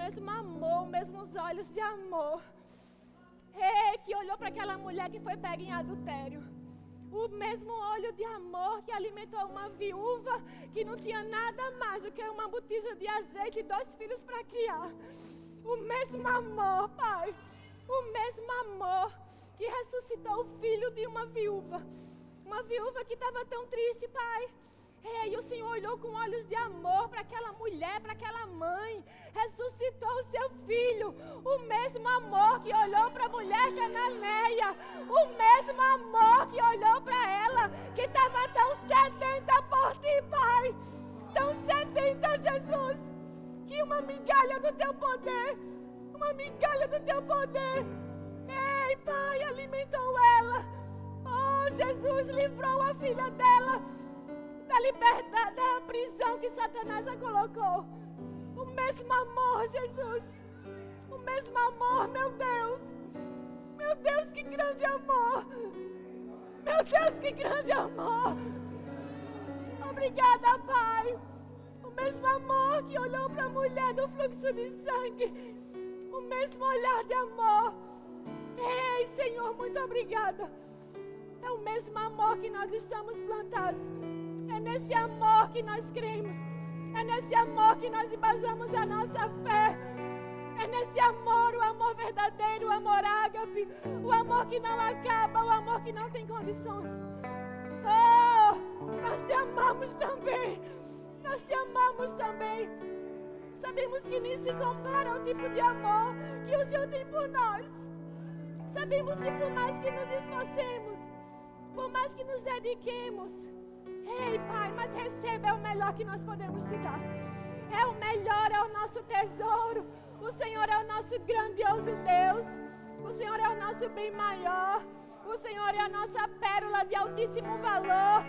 mesmo amor, os mesmos olhos de amor. Que olhou para aquela mulher que foi pega em adultério. O mesmo olho de amor que alimentou uma viúva que não tinha nada mais do que uma botija de azeite e 2 filhos para criar. O mesmo amor, Pai. O mesmo amor que ressuscitou o filho de uma viúva. Uma viúva que estava tão triste, Pai. E o Senhor olhou com olhos de amor para aquela mulher, para aquela mãe. Ressuscitou o seu filho. O mesmo amor que olhou para a mulher cananeia. O mesmo amor que olhou para ela, que estava tão sedenta por ti, Pai. Tão sedenta, Jesus. Que uma migalha do teu poder, uma migalha do teu poder, Pai, alimentou ela. Oh, Jesus livrou a filha dela da liberdade, da prisão que Satanás a colocou. O mesmo amor, Jesus. O mesmo amor, meu Deus. Meu Deus, que grande amor. Meu Deus, que grande amor. Obrigada, Pai. O mesmo amor que olhou para a mulher do fluxo de sangue. O mesmo olhar de amor. Senhor, muito obrigada. É o mesmo amor que nós estamos plantados. É nesse amor que nós cremos. É nesse amor que nós embasamos a nossa fé. É nesse amor, o amor verdadeiro, o amor ágape. O amor que não acaba, o amor que não tem condições. Oh, nós te amamos também. Nós te amamos também. Sabemos que nem se compara ao tipo de amor que o Senhor tem por nós. Sabemos que por mais que nos esforcemos, por mais que nos dediquemos, Pai, mas receba, é o melhor que nós podemos te dar. É o melhor, é o nosso tesouro. O Senhor é o nosso grandioso Deus. O Senhor é o nosso bem maior. O Senhor é a nossa pérola de altíssimo valor.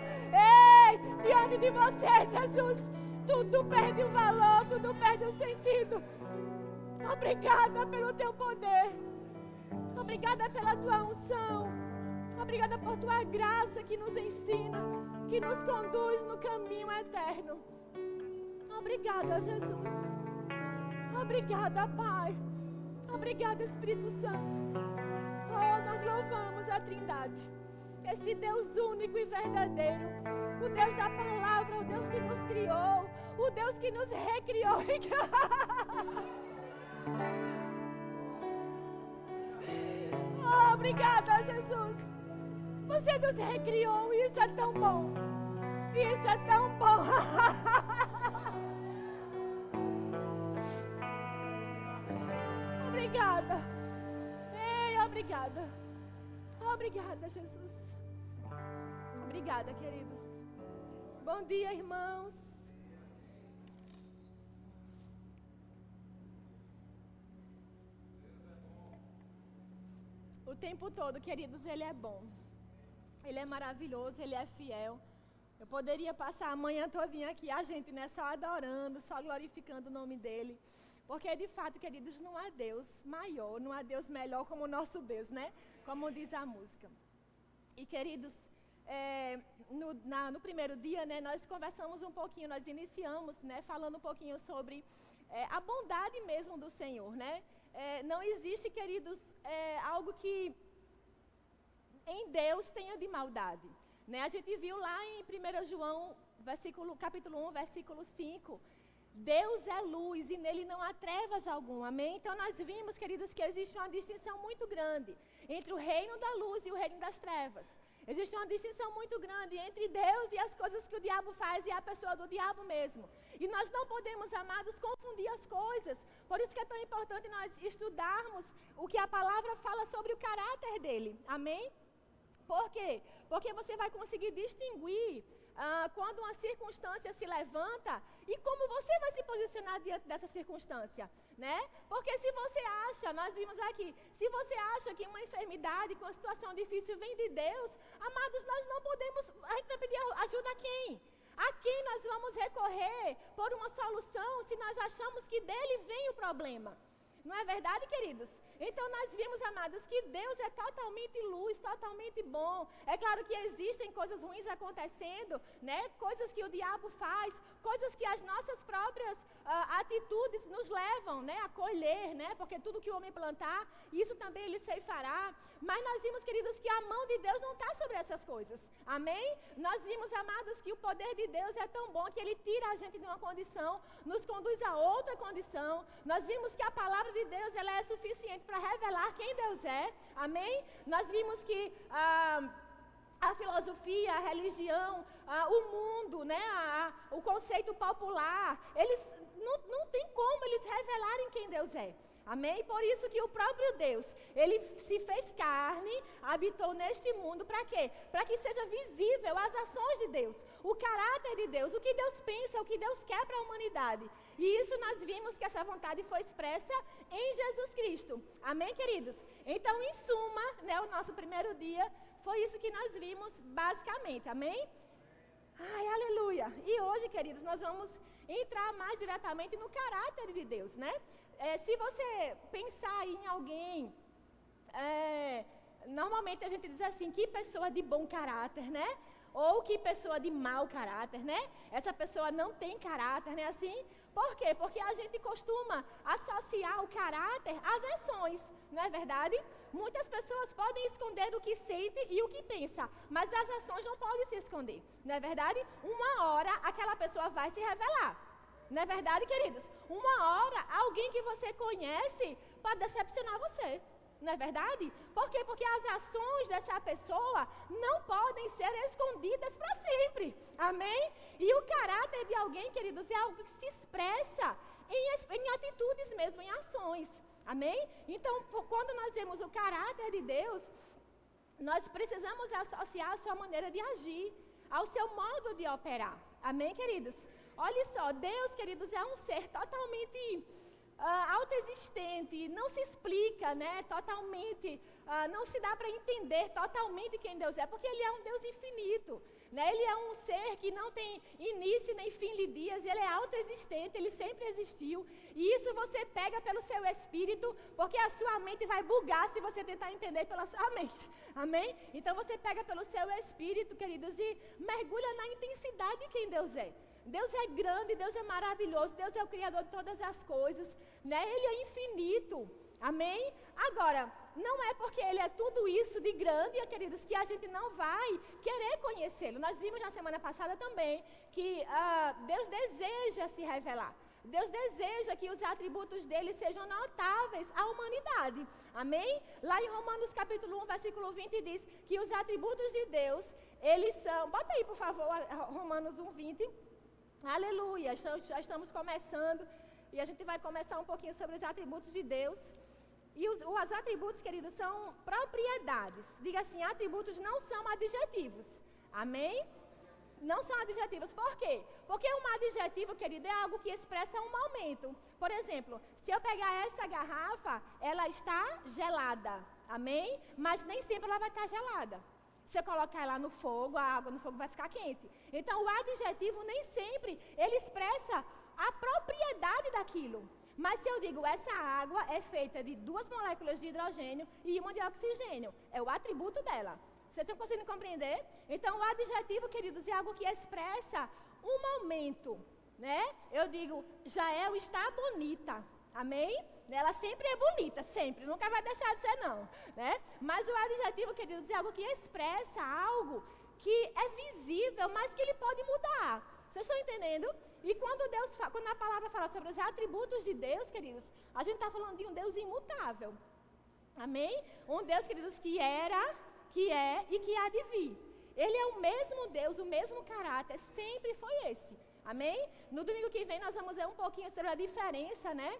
Diante de você, Jesus, tudo perde o valor, tudo perde o sentido. Obrigada pelo teu poder. Obrigada pela tua unção. Obrigada por tua graça que nos ensina, que nos conduz no caminho eterno. Obrigada, Jesus. Obrigada, Pai. Obrigada, Espírito Santo. Oh, nós louvamos a Trindade. Esse Deus único e verdadeiro. O Deus da palavra, o Deus que nos criou. O Deus que nos recriou. Oh, obrigada, Jesus. Você nos recriou e isso é tão bom. Isso é tão bom. Obrigada. Obrigada. Obrigada, Jesus. Obrigada, queridos. Bom dia, irmãos. O tempo todo, queridos, Ele é bom. Ele é maravilhoso, Ele é fiel. Eu poderia passar a manhã todinha aqui, a gente, né, só adorando, só glorificando o nome dEle. Porque, de fato, queridos, não há Deus maior, não há Deus melhor como o nosso Deus, né? Como diz a música. E, queridos, no primeiro dia, né, nós conversamos um pouquinho, nós iniciamos, né, falando um pouquinho sobre a bondade mesmo do Senhor, né? Não existe, queridos, algo que em Deus tenha de maldade, né? A gente viu lá em 1 João, capítulo 1, versículo 5, Deus é luz e nele não há trevas alguma, amém? Então nós vimos, queridos, que existe uma distinção muito grande entre o reino da luz e o reino das trevas. Existe uma distinção muito grande entre Deus e as coisas que o diabo faz e a pessoa do diabo mesmo. E nós não podemos, amados, confundir as coisas. Por isso que é tão importante nós estudarmos o que a palavra fala sobre o caráter dele, amém? Por quê? Porque você vai conseguir distinguir quando uma circunstância se levanta e como você vai se posicionar diante dessa circunstância, né? Porque se você acha, nós vimos aqui, se você acha que uma enfermidade, que uma situação difícil vem de Deus, amados, nós não podemos, a gente vai pedir ajuda a quem? A quem nós vamos recorrer por uma solução se nós achamos que dele vem o problema? Não é verdade, queridos? Então nós vimos, amados, que Deus é totalmente luz, totalmente bom. É claro que existem coisas ruins acontecendo, né? Coisas que o diabo faz, coisas que as nossas próprias atitudes nos levam, né, a colher, né? Porque tudo que o homem plantar, isso também ele ceifará. Mas nós vimos, queridos, que a mão de Deus não está sobre essas coisas. Amém? Nós vimos, amados, que o poder de Deus é tão bom que ele tira a gente de uma condição, nos conduz a outra condição. Nós vimos que a palavra de Deus ela é suficiente para revelar quem Deus é. Amém? Nós vimos que a filosofia, a religião, o mundo, né, o conceito popular, eles não tem como eles revelarem quem Deus é. Amém? Por isso que o próprio Deus, ele se fez carne, habitou neste mundo, para quê? Para que seja visível as ações de Deus, o caráter de Deus, o que Deus pensa, o que Deus quer para a humanidade. E isso nós vimos que essa vontade foi expressa em Jesus Cristo. Amém, queridos? Então, em suma, né, o nosso primeiro dia, foi isso que nós vimos basicamente. Amém? Ai, aleluia! E hoje, queridos, nós vamos entrar mais diretamente no caráter de Deus, né? Se você pensar em alguém, normalmente a gente diz assim, que pessoa de bom caráter, né? Ou que pessoa de mau caráter, né? Essa pessoa não tem caráter, né? Assim, por quê? Porque a gente costuma associar o caráter às ações, não é verdade? Muitas pessoas podem esconder o que sente e o que pensa, mas as ações não podem se esconder, não é verdade? Uma hora aquela pessoa vai se revelar. Não é verdade, queridos? Uma hora, alguém que você conhece pode decepcionar você. Não é verdade? Por quê? Porque as ações dessa pessoa não podem ser escondidas para sempre. Amém? E o caráter de alguém, queridos, é algo que se expressa em atitudes mesmo, em ações. Amém? Então, quando nós vemos o caráter de Deus, nós precisamos associar a sua maneira de agir, ao seu modo de operar. Amém, queridos? Olha só, Deus, queridos, é um ser totalmente autoexistente, não se explica, né, totalmente, não se dá para entender totalmente quem Deus é, porque Ele é um Deus infinito, né, Ele é um ser que não tem início nem fim de dias, Ele é autoexistente, Ele sempre existiu, e isso você pega pelo seu espírito, porque a sua mente vai bugar se você tentar entender pela sua mente, amém? Então você pega pelo seu espírito, queridos, e mergulha na intensidade de quem Deus é. Deus é grande, Deus é maravilhoso, Deus é o Criador de todas as coisas, né? Ele é infinito, amém? Agora, não é porque Ele é tudo isso de grande, queridos, que a gente não vai querer conhecê-lo. Nós vimos na semana passada também que Deus deseja se revelar. Deus deseja que os atributos dele sejam notáveis à humanidade, amém? Lá em Romanos capítulo 1, versículo 20 diz que os atributos de Deus, eles são, bota aí por favor, Romanos 1, 20, aleluia, já estamos começando e a gente vai começar um pouquinho sobre os atributos de Deus. E os atributos, queridos, são propriedades. Diga assim, atributos não são adjetivos, amém? Não são adjetivos, por quê? Porque um adjetivo, querido, é algo que expressa um momento. Por exemplo, se eu pegar essa garrafa, ela está gelada, amém? Mas nem sempre ela vai estar gelada. Se eu colocar ela no fogo, a água no fogo vai ficar quente. Então, o adjetivo nem sempre, ele expressa a propriedade daquilo. Mas se eu digo, essa água é feita de 2 moléculas de hidrogênio e uma de oxigênio, é o atributo dela. Vocês estão conseguindo compreender? Então, o adjetivo, queridos, é algo que expressa um momento, né? Eu digo, Jael está bonita. Amém? Ela sempre é bonita, sempre, nunca vai deixar de ser não, né? Mas o adjetivo, queridos, é algo que expressa algo que é visível, mas que ele pode mudar. Vocês estão entendendo? E quando a palavra fala sobre os atributos de Deus, queridos, a gente está falando de um Deus imutável. Amém? Um Deus, queridos, que era, que é e que há de vir. Ele é o mesmo Deus, o mesmo caráter, sempre foi esse. Amém? No domingo que vem nós vamos ver um pouquinho sobre a diferença, né?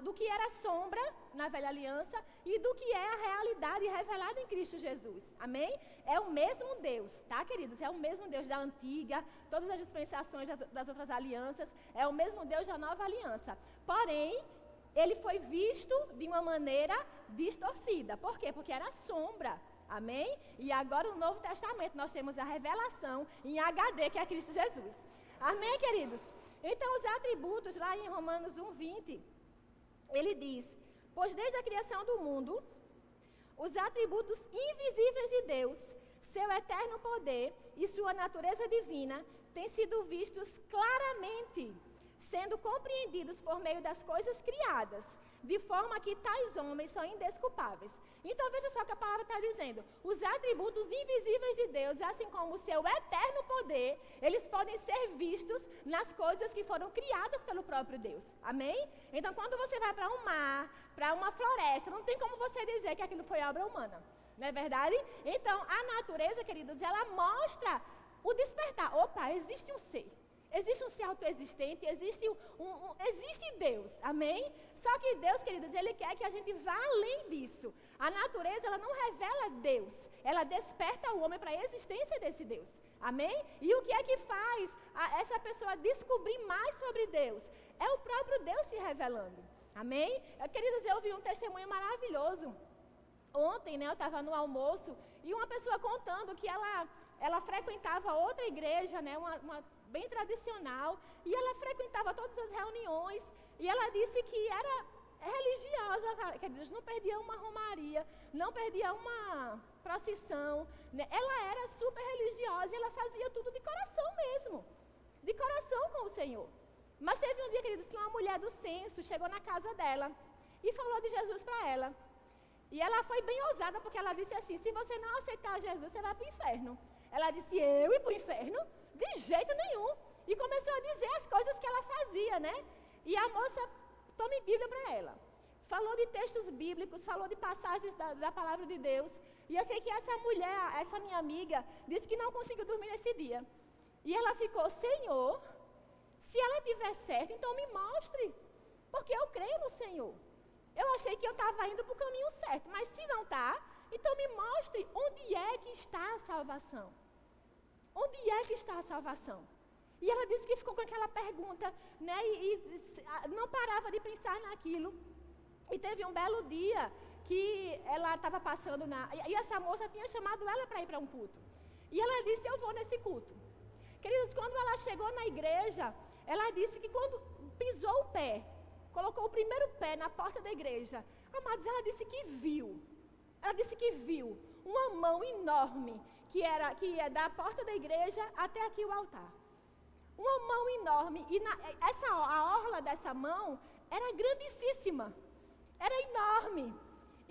Do que era sombra na velha aliança e do que é a realidade revelada em Cristo Jesus. Amém? É o mesmo Deus, tá, queridos? É o mesmo Deus da antiga, todas as dispensações das outras alianças, é o mesmo Deus da nova aliança. Porém, ele foi visto de uma maneira distorcida. Por quê? Porque era sombra. Amém? E agora no Novo Testamento nós temos a revelação em HD, que é Cristo Jesus. Amém, queridos? Então, os atributos, lá em Romanos 1, 20, ele diz, Pois desde a criação do mundo, os atributos invisíveis de Deus, seu eterno poder e sua natureza divina têm sido vistos claramente, sendo compreendidos por meio das coisas criadas, de forma que tais homens são indesculpáveis. Então veja só o que a palavra está dizendo. Os atributos invisíveis de Deus, assim como o seu eterno poder, eles podem ser vistos nas coisas que foram criadas pelo próprio Deus. Amém? Então quando você vai para um mar, para uma floresta, não tem como você dizer que aquilo foi obra humana. Não é verdade? Então a natureza, queridos, ela mostra o despertar. Opa, existe um ser. Existe um ser autoexistente, existe Deus, amém? Só que Deus, queridos, Ele quer que a gente vá além disso. A natureza, ela não revela Deus, ela desperta o homem para a existência desse Deus, amém? E o que é que faz essa pessoa descobrir mais sobre Deus? É o próprio Deus se revelando, amém? Queridos, eu vi um testemunho maravilhoso. Ontem, né, eu estava no almoço e uma pessoa contando que ela frequentava outra igreja, né, uma bem tradicional, e ela frequentava todas as reuniões, e ela disse que era religiosa, queridos, não perdia uma romaria, não perdia uma procissão, né? Ela era super religiosa, e ela fazia tudo de coração mesmo, de coração com o Senhor. Mas teve um dia, queridos, que uma mulher do censo chegou na casa dela, e falou de Jesus para ela, e ela foi bem ousada, porque ela disse assim: se você não aceitar Jesus, você vai para o inferno. Ela disse: eu ir para o inferno? De jeito nenhum. E começou a dizer as coisas que ela fazia, né? E a moça tome Bíblia para ela. Falou de textos bíblicos, falou de passagens da palavra de Deus. E eu sei que essa mulher, essa minha amiga, disse que não conseguiu dormir nesse dia. E ela ficou: Senhor, se ela tiver certo, então me mostre. Porque eu creio no Senhor. Eu achei que eu estava indo para o caminho certo. Mas se não está, então me mostre onde é que está a salvação. Onde é que está a salvação? E ela disse que ficou com aquela pergunta, né? E não parava de pensar naquilo. E teve um belo dia que ela estava passando e essa moça tinha chamado ela para ir para um culto. E ela disse: eu vou nesse culto. Queridos, quando ela chegou na igreja, ela disse que quando pisou o pé, colocou o primeiro pé na porta da igreja, amados, ela disse que viu. Ela disse que viu uma mão enorme que ia da porta da igreja até aqui o altar. Uma mão enorme. E a orla dessa mão era grandíssima. Era enorme.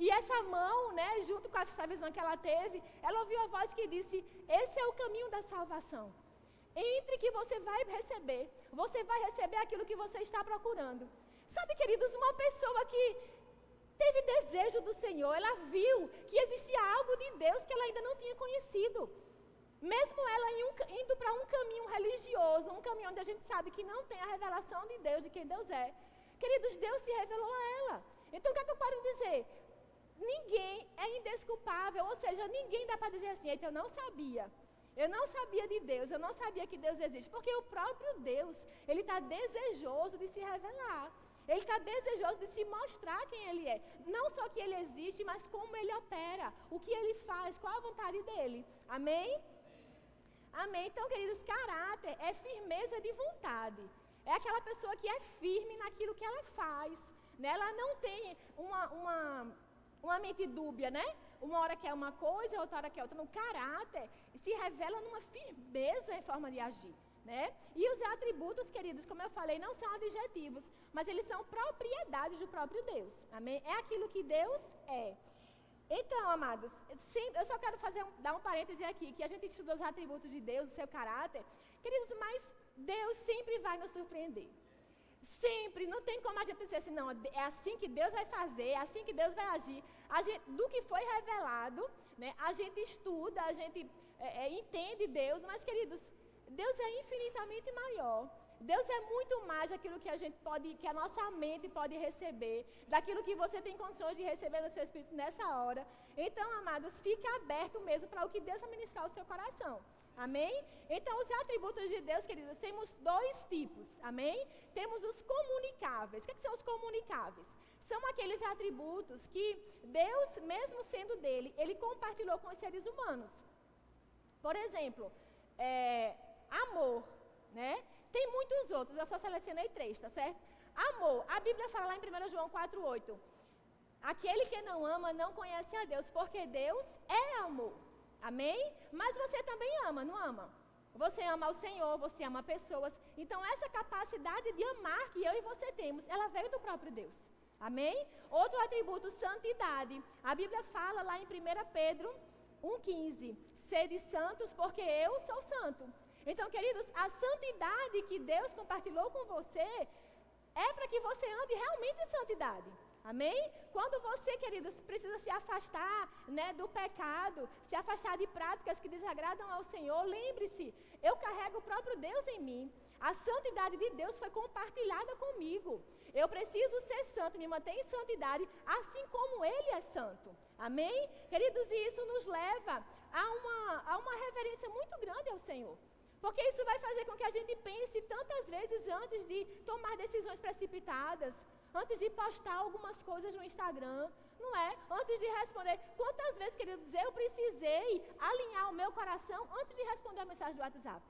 E essa mão, né, junto com essa visão que ela teve, ela ouviu a voz que disse: esse é o caminho da salvação. Entre que você vai receber aquilo que você está procurando. Sabe, queridos, uma pessoa que teve desejo do Senhor, ela viu que existia algo de Deus que ela ainda não tinha conhecido. Mesmo ela indo para um caminho religioso, um caminho onde a gente sabe que não tem a revelação de Deus, de quem Deus é. Queridos, Deus se revelou a ela. Então o que é que eu paro dizer? Ninguém é indesculpável, ou seja, ninguém dá para dizer assim: eita, eu não sabia. Eu não sabia de Deus, eu não sabia que Deus existe. Porque o próprio Deus, Ele está desejoso de se revelar. Ele está desejoso de se mostrar quem Ele é. Não só que Ele existe, mas como Ele opera, o que Ele faz, qual a vontade dEle. Amém? Amém. Então, queridos, caráter é firmeza de vontade. É aquela pessoa que é firme naquilo que ela faz. Né? Ela não tem uma mente dúbia, né? Uma hora quer uma coisa, outra hora quer outra. No caráter se revela numa firmeza em forma de agir. Né? E os atributos, queridos, como eu falei, não são adjetivos, mas eles são propriedades do próprio Deus. Amém? É aquilo que Deus é. Então, amados, eu só quero dar um parêntese aqui, que a gente estudou os atributos de Deus, o seu caráter. Queridos, mas Deus sempre vai nos surpreender. Sempre, não tem como a gente dizer assim: não, é assim que Deus vai fazer, é assim que Deus vai agir. Do que foi revelado, né, a gente estuda, a gente entende Deus, mas, queridos, Deus é infinitamente maior. Deus é muito mais daquilo que que a nossa mente pode receber, daquilo que você tem condições de receber no seu espírito nessa hora. Então, amados, fica aberto mesmo para o que Deus vai ministrar ao seu coração. Amém? Então, os atributos de Deus, queridos, temos dois tipos. Amém? Temos os comunicáveis. O que são os comunicáveis? São aqueles atributos que Deus, mesmo sendo dele, Ele compartilhou com os seres humanos. Por exemplo, amor, né? Tem muitos outros, eu só selecionei 3, tá certo? Amor, a Bíblia fala lá em 1 João 4,8. Aquele que não ama não conhece a Deus, porque Deus é amor. Amém? Mas você também ama, não ama? Você ama o Senhor, você ama pessoas. Então essa capacidade de amar que eu e você temos, ela veio do próprio Deus. Amém? Outro atributo, santidade. A Bíblia fala lá em 1 Pedro 1,15: sede santos porque eu sou santo. Então, queridos, a santidade que Deus compartilhou com você é para que você ande realmente em santidade. Amém? Quando você, queridos, precisa se afastar, né, do pecado, se afastar de práticas que desagradam ao Senhor, lembre-se, eu carrego o próprio Deus em mim. A santidade de Deus foi compartilhada comigo. Eu preciso ser santo, me manter em santidade, assim como Ele é santo. Amém? Queridos, e isso nos leva a uma reverência muito grande ao Senhor. Porque isso vai fazer com que a gente pense tantas vezes antes de tomar decisões precipitadas, antes de postar algumas coisas no Instagram, não é? Antes de responder. Quantas vezes, queridos, eu precisei alinhar o meu coração antes de responder a mensagem do WhatsApp?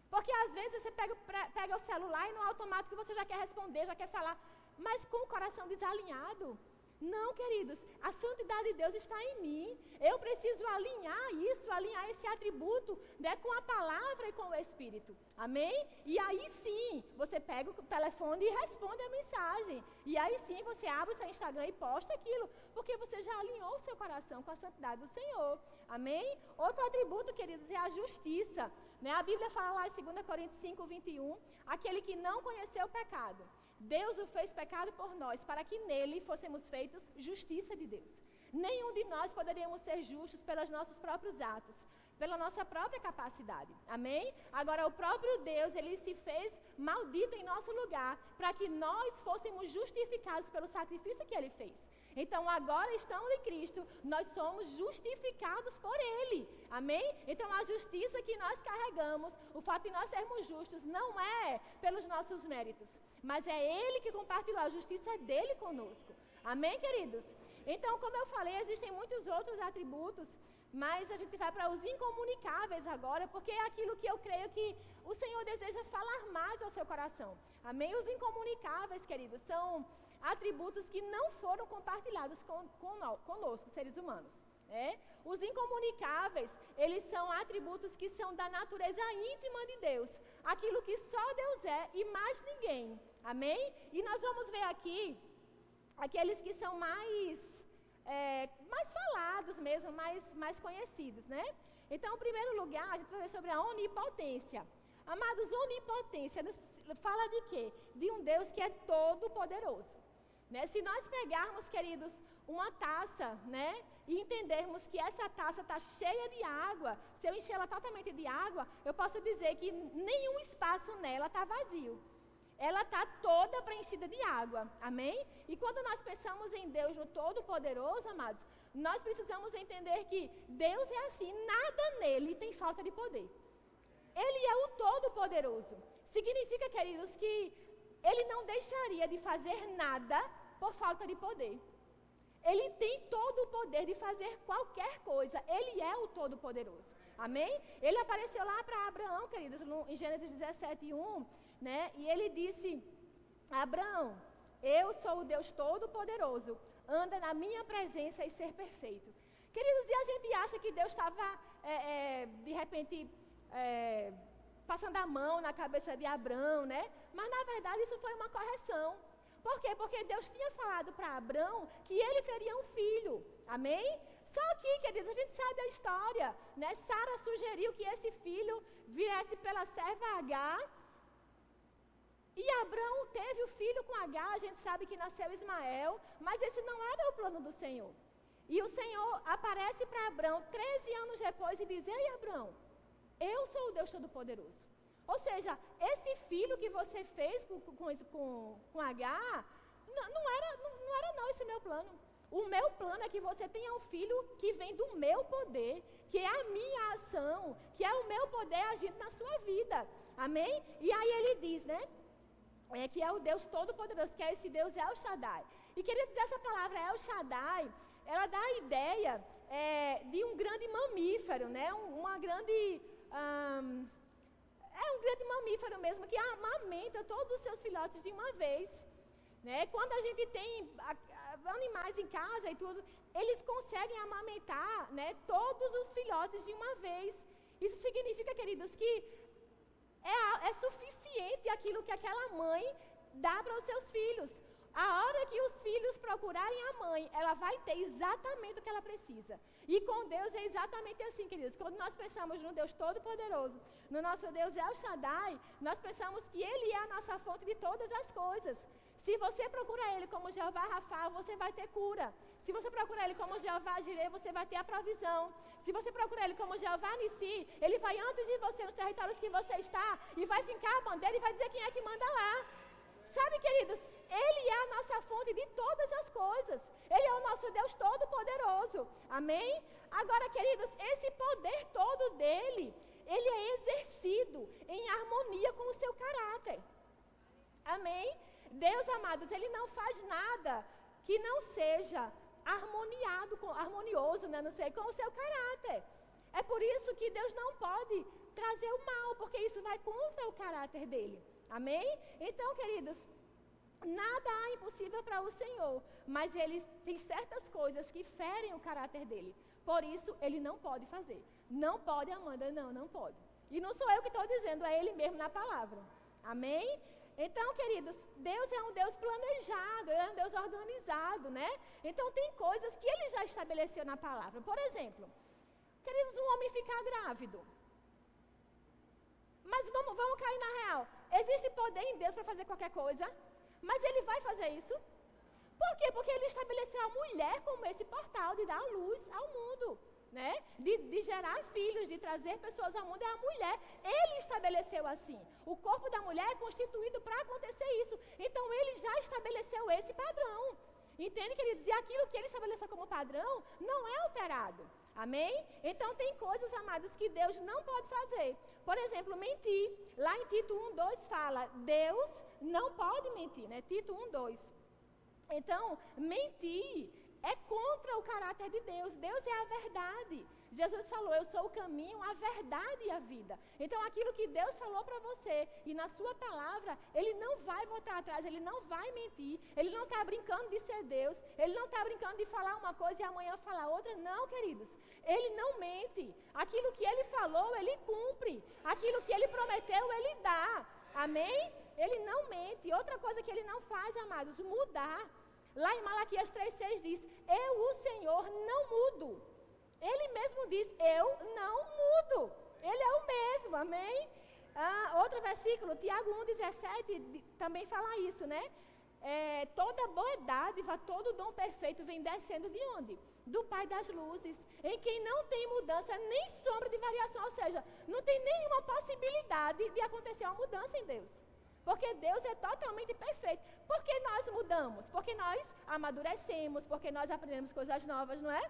Porque às vezes você pega o celular e no automático você já quer responder, já quer falar, mas com o coração desalinhado. Não, queridos, a santidade de Deus está em mim. Eu preciso alinhar isso, alinhar esse atributo, né, com a palavra e com o Espírito. Amém? E aí sim, você pega o telefone e responde a mensagem. E aí sim, você abre o seu Instagram e posta aquilo, porque você já alinhou o seu coração com a santidade do Senhor. Amém? Outro atributo, queridos, é a justiça. Né? A Bíblia fala lá em 2 Coríntios 5:21, aquele que não conheceu o pecado, Deus o fez pecado por nós, para que nele fôssemos feitos justiça de Deus. Nenhum de nós poderíamos ser justos pelos nossos próprios atos, pela nossa própria capacidade. Amém? Agora, o próprio Deus, Ele se fez maldito em nosso lugar, para que nós fôssemos justificados pelo sacrifício que Ele fez. Então, agora, estando em Cristo, nós somos justificados por Ele. Amém? Então, a justiça que nós carregamos, o fato de nós sermos justos, não é pelos nossos méritos, mas é Ele que compartilhou, a justiça é dEle conosco. Amém, queridos? Então, como eu falei, existem muitos outros atributos, mas a gente vai para os incomunicáveis agora, porque é aquilo que eu creio que o Senhor deseja falar mais ao seu coração. Amém? Os incomunicáveis, queridos, são atributos que não foram compartilhados conosco, seres humanos. Os incomunicáveis, eles são atributos que são da natureza íntima de Deus, aquilo que só Deus é e mais ninguém. Amém? E nós vamos ver aqui aqueles que são mais falados mesmo, mais conhecidos, né? Então, em primeiro lugar, a gente vai ver sobre a onipotência. Amados, onipotência fala de quê? De um Deus que é todo poderoso. Né? Se nós pegarmos, queridos, uma taça, né, e entendermos que essa taça está cheia de água, se eu encher ela totalmente de água, eu posso dizer que nenhum espaço nela está vazio. Ela está toda preenchida de água, amém? E quando nós pensamos em Deus, no Todo-Poderoso, amados, nós precisamos entender que Deus é assim, nada nele tem falta de poder. Ele é o Todo-Poderoso. Significa, queridos, que Ele não deixaria de fazer nada por falta de poder. Ele tem todo o poder de fazer qualquer coisa. Ele é o Todo-Poderoso. Amém? Ele apareceu lá para Abraão, queridos, em Gênesis 17:1, né? E ele disse: Abraão, eu sou o Deus Todo-Poderoso. Anda na minha presença e ser perfeito. Queridos, e a gente acha que Deus estava, de repente, passando a mão na cabeça de Abraão, né? Mas, na verdade, isso foi uma correção. Por quê? Porque Deus tinha falado para Abraão que ele teria um filho. Amém? Só que, queridos, a gente sabe a história, né? Sara sugeriu que esse filho viesse pela serva Agar. E Abraão teve o filho com Agar, a gente sabe que nasceu Ismael, mas esse não era o plano do Senhor. E o Senhor aparece para Abraão 13 anos depois e diz: Ei, Abraão, eu sou o Deus Todo-Poderoso. Ou seja, esse filho que você fez com Agar, não era não esse meu plano. O meu plano é que você tenha um filho que vem do meu poder, que é a minha ação, que é o meu poder agindo na sua vida. Amém? E aí ele diz, né? Que é o Deus Todo-Poderoso, que é esse Deus El Shaddai. E queria dizer, essa palavra El Shaddai, ela dá a ideia de um grande mamífero, né? Um grande mamífero mesmo, que amamenta todos os seus filhotes de uma vez. Né? Quando a gente tem, animais em casa e tudo, eles conseguem amamentar, né, todos os filhotes de uma vez. Isso significa, queridos, que é suficiente aquilo que aquela mãe dá para os seus filhos. A hora que os filhos procurarem a mãe, ela vai ter exatamente o que ela precisa. E com Deus é exatamente assim, queridos. Quando nós pensamos no Deus Todo-Poderoso, no nosso Deus El Shaddai, nós pensamos que Ele é a nossa fonte de todas as coisas. Se você procurar Ele como Jeová Rafa, você vai ter cura. Se você procurar Ele como Jeová Jireh, você vai ter a provisão. Se você procurar Ele como Jeová Nissi, Ele vai antes de você nos territórios que você está e vai fincar a bandeira e vai dizer quem é que manda lá. Sabe, queridos, Ele é a nossa fonte de todas as coisas. Ele é o nosso Deus Todo-Poderoso. Amém? Agora, queridos, esse poder todo dEle, Ele é exercido em harmonia com o seu caráter. Amém? Deus, amados, Ele não faz nada que não seja harmonioso, né? Não sei, com o seu caráter. É por isso que Deus não pode trazer o mal, porque isso vai contra o caráter dEle. Amém? Então, queridos, nada há impossível para o Senhor, mas Ele tem certas coisas que ferem o caráter dEle. Por isso, Ele não pode fazer. Não pode, Amanda, não pode. E não sou eu que estou dizendo, é Ele mesmo na palavra. Amém? Então, queridos, Deus é um Deus planejado, Ele é um Deus organizado, né? Então, tem coisas que Ele já estabeleceu na palavra. Por exemplo, queridos, um homem ficar grávido. Mas vamos cair na real. Existe poder em Deus para fazer qualquer coisa, mas Ele vai fazer isso? Por quê? Porque Ele estabeleceu a mulher como esse portal de dar luz ao mundo, né? De gerar filhos, de trazer pessoas ao mundo, é a mulher. Ele estabeleceu assim. O corpo da mulher é constituído para acontecer isso. Então, Ele já estabeleceu esse padrão. Entende, queridos? E aquilo que Ele estabeleceu como padrão não é alterado. Amém? Então, tem coisas, amados, que Deus não pode fazer. Por exemplo, mentir. Lá em Tito 1:2 fala, Deus não pode mentir, né? Tito 1:2. Então, mentir é contra o caráter de Deus. Deus é a verdade. Jesus falou, eu sou o caminho, a verdade e a vida. Então, aquilo que Deus falou para você e na sua palavra, Ele não vai voltar atrás, Ele não vai mentir. Ele não está brincando de ser Deus. Ele não está brincando de falar uma coisa e amanhã falar outra. Não, queridos. Ele não mente. Aquilo que Ele falou, Ele cumpre. Aquilo que Ele prometeu, Ele dá. Amém? Ele não mente. Outra coisa que Ele não faz, amados, mudar. Lá em Malaquias 3:6 diz, eu, o Senhor, não mudo. Ele mesmo diz, eu não mudo. Ele é o mesmo, amém? Outro versículo, Tiago 1:17, também fala isso, né? Toda boa dádiva, todo dom perfeito vem descendo de onde? Do Pai das luzes, em quem não tem mudança nem sombra de variação, ou seja, não tem nenhuma possibilidade de acontecer uma mudança em Deus. Porque Deus é totalmente perfeito. Por que nós mudamos? Porque nós amadurecemos, porque nós aprendemos coisas novas, não é?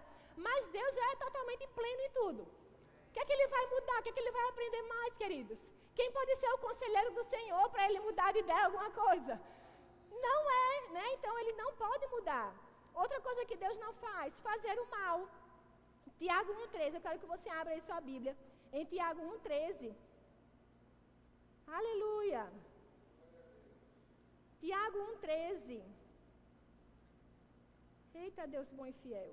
Mas Deus já é totalmente pleno em tudo. O que é que Ele vai mudar? O que é que Ele vai aprender mais, queridos? Quem pode ser o conselheiro do Senhor para Ele mudar de ideia alguma coisa? Não é, né? Então Ele não pode mudar. Outra coisa que Deus não faz, fazer o mal. Tiago 1:13, eu quero que você abra aí sua Bíblia. Em Tiago 1:13. Aleluia. Tiago 1:13. Eita, Deus bom e fiel.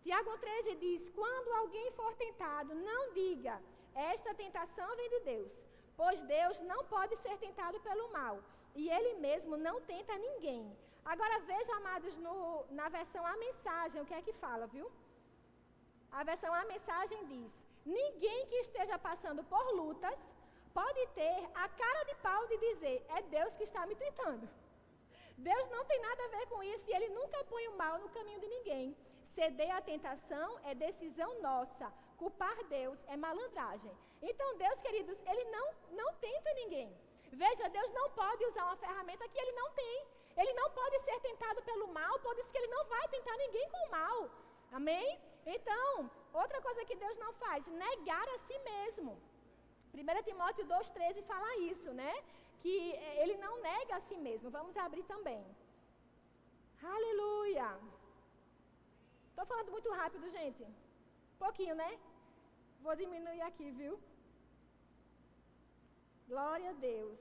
Tiago 1:13 diz, quando alguém for tentado, não diga, esta tentação vem de Deus, pois Deus não pode ser tentado pelo mal, e Ele mesmo não tenta ninguém. Agora veja, amados, na versão A Mensagem, o que é que fala, viu? A versão A Mensagem diz, ninguém que esteja passando por lutas pode ter a cara de pau de dizer, é Deus que está me tentando. Deus não tem nada a ver com isso e Ele nunca põe o mal no caminho de ninguém. Ceder à tentação é decisão nossa. Culpar Deus é malandragem. Então Deus, queridos, Ele não tenta ninguém. Veja, Deus não pode usar uma ferramenta que Ele não tem. Ele não pode ser tentado pelo mal, por isso que Ele não vai tentar ninguém com o mal. Amém? Então, outra coisa que Deus não faz, negar a si mesmo. 1 Timóteo 2:13 fala isso, né? Que Ele não nega a si mesmo. Vamos abrir também. Aleluia. Estou falando muito rápido, gente. Pouquinho, né? Vou diminuir aqui, viu? Glória a Deus.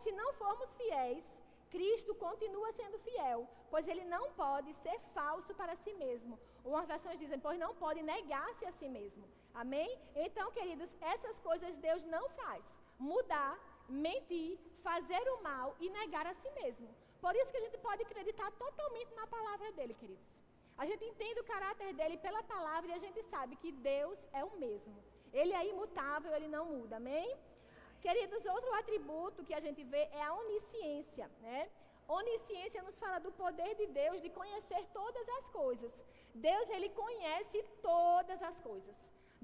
Se não formos fiéis, Cristo continua sendo fiel, pois ele não pode ser falso para si mesmo. Umas versões dizem, pois não pode negar-se a si mesmo. Amém? Então, queridos, essas coisas Deus não faz. Mudar, mentir, fazer o mal e negar a si mesmo. Por isso que a gente pode acreditar totalmente na palavra dele, queridos. A gente entende o caráter dele pela palavra e a gente sabe que Deus é o mesmo. Ele é imutável, ele não muda. Amém? Queridos, outro atributo que a gente vê é a onisciência, né? Onisciência nos fala do poder de Deus de conhecer todas as coisas. Deus, ele conhece todas as coisas.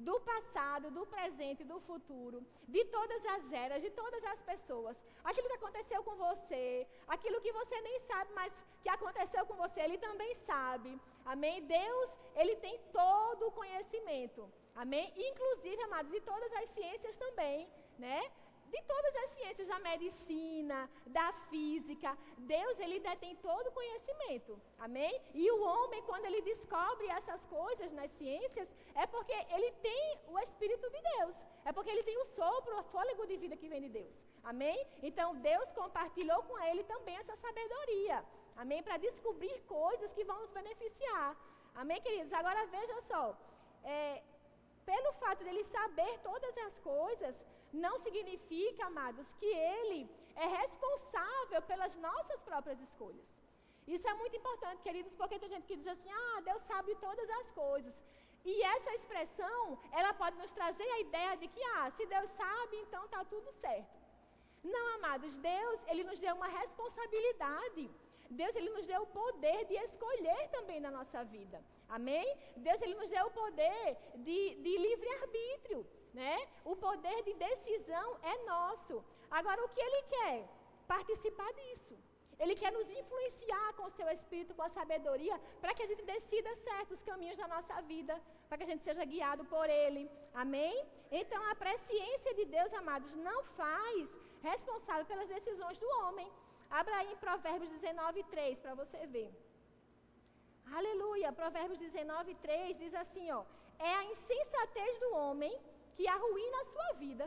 Do passado, do presente, do futuro, de todas as eras, de todas as pessoas. Aquilo que aconteceu com você, aquilo que você nem sabe, mas que aconteceu com você, ele também sabe. Amém? Deus, ele tem todo o conhecimento. Amém? Inclusive, amados, de todas as ciências também, né? De todas as ciências, da medicina, da física, Deus, ele detém todo o conhecimento, amém? E o homem, quando ele descobre essas coisas nas ciências, é porque ele tem o Espírito de Deus, é porque ele tem o sopro, o fôlego de vida que vem de Deus, amém? Então, Deus compartilhou com ele também essa sabedoria, amém? Para descobrir coisas que vão nos beneficiar, amém, queridos? Agora, veja só, pelo fato dele saber todas as coisas, não significa, amados, que ele é responsável pelas nossas próprias escolhas. Isso é muito importante, queridos, porque tem gente que diz assim, Deus sabe todas as coisas. E essa expressão, ela pode nos trazer a ideia de que, se Deus sabe, então está tudo certo. Não, amados, Deus, ele nos deu uma responsabilidade. Deus, ele nos deu o poder de escolher também na nossa vida. Amém? Deus, ele nos deu o poder de livre-arbítrio, né? O poder de decisão é nosso. Agora, o que ele quer? Participar disso. Ele quer nos influenciar com o seu Espírito, com a sabedoria, para que a gente decida certo os caminhos da nossa vida, para que a gente seja guiado por ele. Amém? Então, a presciência de Deus, amados, não faz responsável pelas decisões do homem. Abra aí em Provérbios 19:3 para você ver. Aleluia, Provérbios 19:3 diz assim, é a insensatez do homem que arruína a sua vida.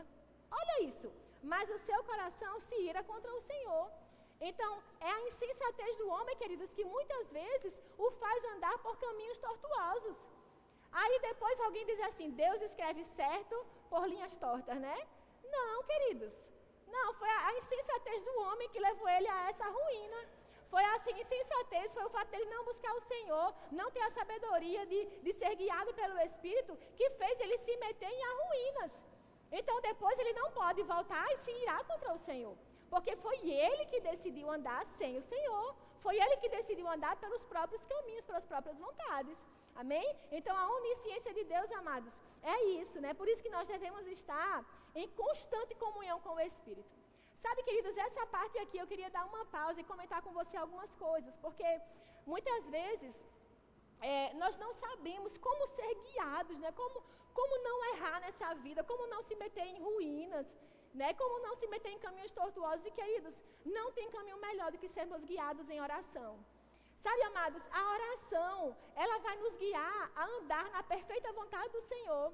Olha isso, mas o seu coração se ira contra o Senhor. Então, é a insensatez do homem, queridos, que muitas vezes o faz andar por caminhos tortuosos. Aí depois alguém diz assim, Deus escreve certo por linhas tortas, né? Não, queridos. Não, foi a insensatez do homem que levou ele a essa ruína. Foi assim, insensatez, foi o fato dele não buscar o Senhor, não ter a sabedoria de ser guiado pelo Espírito, que fez ele se meter em ruínas. Então depois ele não pode voltar e se irar contra o Senhor, porque foi ele que decidiu andar sem o Senhor, foi ele que decidiu andar pelos próprios caminhos, pelas próprias vontades. Amém? Então a onisciência de Deus, amados, é isso, né? Por isso que nós devemos estar em constante comunhão com o Espírito. Sabe, queridos, essa parte aqui eu queria dar uma pausa e comentar com você algumas coisas, porque muitas vezes nós não sabemos como ser guiados, né? Como não errar nessa vida, como não se meter em ruínas, né? Como não se meter em caminhos tortuosos. E, queridos, não tem caminho melhor do que sermos guiados em oração. Sabe, amados, a oração, ela vai nos guiar a andar na perfeita vontade do Senhor.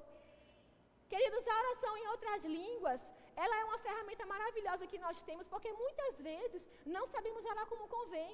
Queridos, a oração em outras línguas, ela é uma ferramenta maravilhosa que nós temos, porque muitas vezes não sabemos orar como convém.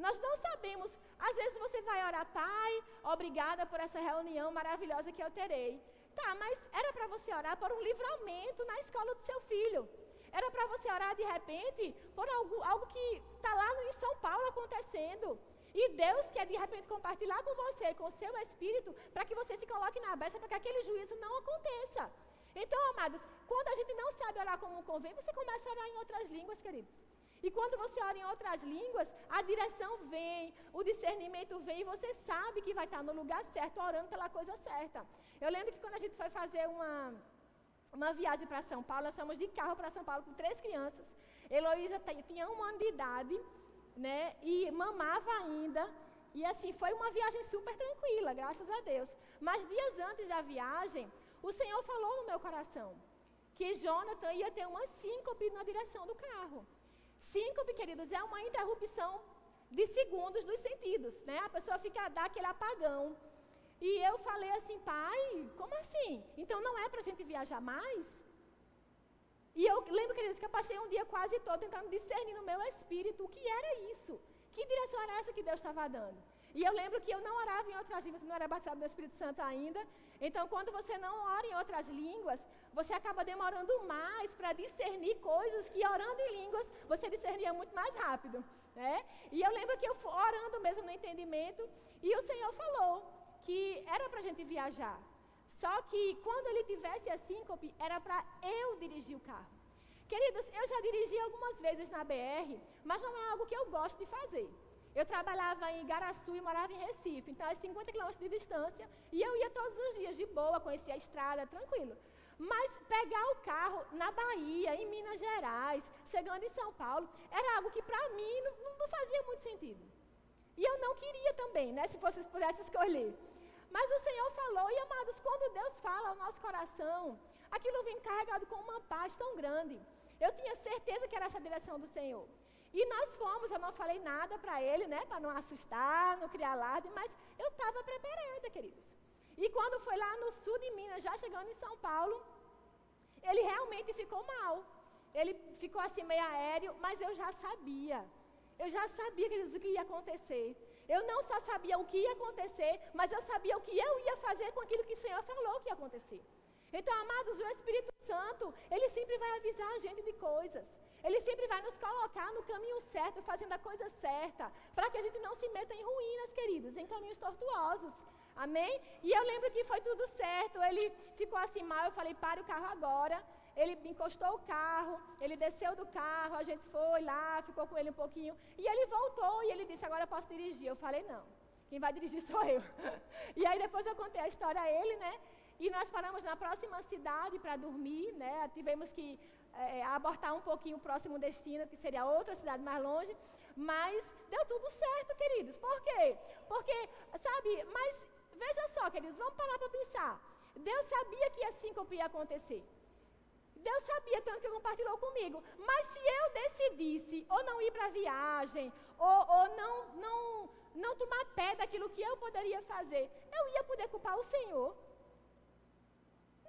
Nós não sabemos, às vezes você vai orar, Pai, obrigada por essa reunião maravilhosa que eu terei. Tá, mas era para você orar por um livramento na escola do seu filho. Era para você orar, de repente, por algo que está lá em São Paulo acontecendo. E Deus quer, de repente, compartilhar com você, com o seu Espírito, para que você se coloque na brecha, para que aquele juízo não aconteça. Então, amados, quando a gente não sabe orar como convém, você começa a orar em outras línguas, queridos. E quando você ora em outras línguas, a direção vem, o discernimento vem, e você sabe que vai estar no lugar certo, orando pela coisa certa. Eu lembro que quando a gente foi fazer uma viagem para São Paulo, nós fomos de carro para São Paulo com 3 crianças. Heloísa tinha 1 ano de idade, né, e mamava ainda. E assim, foi uma viagem super tranquila, graças a Deus. Mas dias antes da viagem, o Senhor falou no meu coração que Jonathan ia ter uma síncope na direção do carro. Síncope, queridos, é uma interrupção de segundos dos sentidos, né? A pessoa dá aquele apagão. E eu falei assim, Pai, como assim? Então não é para a gente viajar mais? E eu lembro, queridos, que eu passei um dia quase todo tentando discernir no meu espírito o que era isso. Que direção era essa que Deus estava dando? E eu lembro que eu não orava em outras línguas, não era batizado no Espírito Santo ainda. Então, quando você não ora em outras línguas, você acaba demorando mais para discernir coisas que, orando em línguas, você discernia muito mais rápido. Né? E eu lembro que eu fui orando mesmo no entendimento, e o Senhor falou que era para a gente viajar. Só que, quando ele tivesse a síncope, era para eu dirigir o carro. Queridos, eu já dirigi algumas vezes na BR, mas não é algo que eu gosto de fazer. Eu trabalhava em Igaraçu e morava em Recife, então é 50 km de distância, e eu ia todos os dias de boa, conhecia a estrada, tranquilo. Mas pegar o carro na Bahia, em Minas Gerais, chegando em São Paulo, era algo que para mim não fazia muito sentido. E eu não queria também, né, se vocês pudessem escolher. Mas o Senhor falou, e amados, quando Deus fala ao nosso coração, aquilo vem carregado com uma paz tão grande. Eu tinha certeza que era essa a direção do Senhor. E nós fomos, eu não falei nada para ele, né, para não assustar, não criar alarde, mas eu estava preparada, queridos. E quando foi lá no sul de Minas, já chegando em São Paulo, ele realmente ficou mal. Ele ficou assim meio aéreo, mas eu já sabia. Eu já sabia, queridos, o que ia acontecer. Eu não só sabia o que ia acontecer, mas eu sabia o que eu ia fazer com aquilo que o Senhor falou que ia acontecer. Então, amados, o Espírito Santo, ele sempre vai avisar a gente de coisas. Ele sempre vai nos colocar no caminho certo, fazendo a coisa certa, para que a gente não se meta em ruínas, queridos, em caminhos tortuosos. Amém? E eu lembro que foi tudo certo, ele ficou assim mal, eu falei, pare o carro agora. Ele encostou o carro, ele desceu do carro, a gente foi lá, ficou com ele um pouquinho, e ele voltou e ele disse, agora eu posso dirigir. Eu falei, não, quem vai dirigir sou eu. E aí depois eu contei a história a ele, né? E nós paramos na próxima cidade para dormir, né? Tivemos que abortar um pouquinho o próximo destino, que seria outra cidade mais longe, mas deu tudo certo, queridos. Por quê? Porque, sabe, mas veja só, queridos, vamos parar para pensar. Deus sabia que a síncope ia acontecer. Deus sabia, tanto que ele compartilhou comigo. Mas se eu decidisse ou não ir para a viagem, ou não tomar pé daquilo que eu poderia fazer, eu ia poder culpar o Senhor?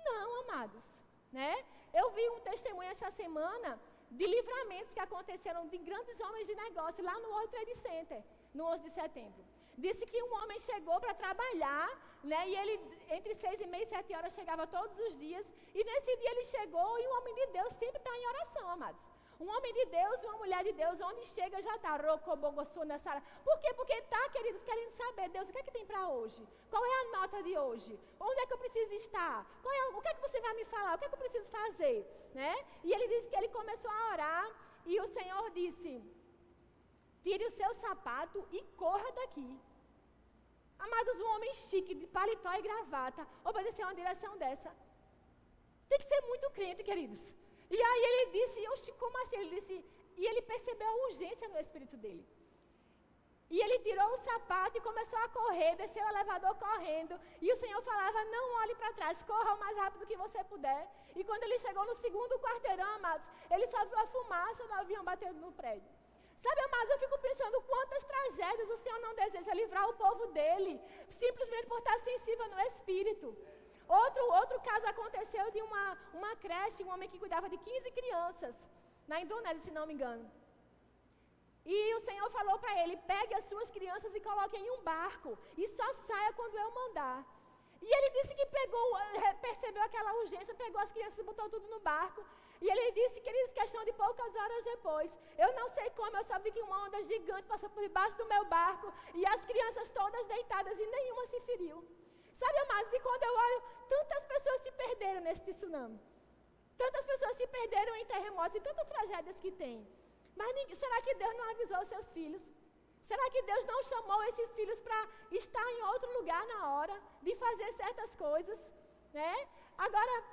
Não, amados, né? Eu vi um testemunho essa semana de livramentos que aconteceram de grandes homens de negócio lá no World Trade Center, no 11 de setembro. Disse que um homem chegou para trabalhar, né, e ele entre 6h30 e 7 horas chegava todos os dias, e nesse dia ele chegou, e um homem de Deus sempre está em oração, amados. Um homem de Deus e uma mulher de Deus, onde chega já está. Por quê? Porque está, queridos, querendo saber, Deus, o que é que tem para hoje? Qual é a nota de hoje? Onde é que eu preciso estar? O que é que você vai me falar? O que é que eu preciso fazer? Né? E ele disse que ele começou a orar, e o Senhor disse, tire o seu sapato e corra daqui. Amados, um homem chique, de paletó e gravata, obedecer a uma direção dessa. Tem que ser muito crente, queridos. E aí ele disse, oxe, como assim? Ele disse, e ele percebeu a urgência no espírito dele. E ele tirou o sapato e começou a correr, desceu o elevador correndo. E o Senhor falava, não olhe para trás, corra o mais rápido que você puder. E quando ele chegou no segundo quarteirão, amados, ele só viu a fumaça do avião batendo no prédio. Sabe, amados, eu fico pensando quantas tragédias o Senhor não deseja livrar o povo dele, simplesmente por estar sensível no espírito. Outro caso aconteceu de uma creche, um homem que cuidava de 15 crianças, na Indonésia, se não me engano. E o Senhor falou para ele, pegue as suas crianças e coloque em um barco, e só saia quando eu mandar. E ele disse que percebeu aquela urgência, pegou as crianças e botou tudo no barco. E ele disse, queridos, questão de poucas horas depois, eu não sei como, eu só vi que uma onda gigante passou por debaixo do meu barco, e as crianças todas deitadas, e nenhuma se feriu. Sabe, amados, e quando eu olho, tantas pessoas se perderam nesse tsunami. Tantas pessoas se perderam em terremotos e tantas tragédias que tem. Mas será que Deus não avisou os seus filhos? Será que Deus não chamou esses filhos para estar em outro lugar na hora de fazer certas coisas? Né? Agora,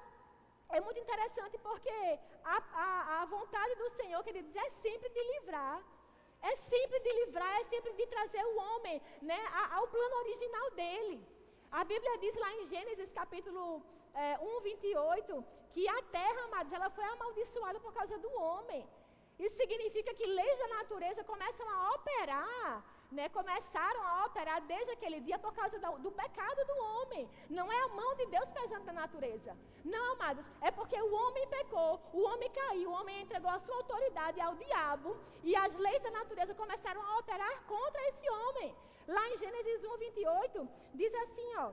é muito interessante porque a vontade do Senhor, queridos, é sempre de livrar. É sempre de livrar, é sempre de trazer o homem, né, ao plano original dele. A Bíblia diz lá em Gênesis capítulo 1, 28, que a terra, amados, ela foi amaldiçoada por causa do homem. Isso significa que leis da natureza começam a operar né, começaram a operar desde aquele dia por causa do pecado do homem. Não é a mão de Deus pesando na natureza. Não, amados, é porque o homem pecou, o homem caiu, o homem entregou a sua autoridade ao diabo e as leis da natureza começaram a operar contra esse homem. Lá em Gênesis 1:28, diz assim, ó: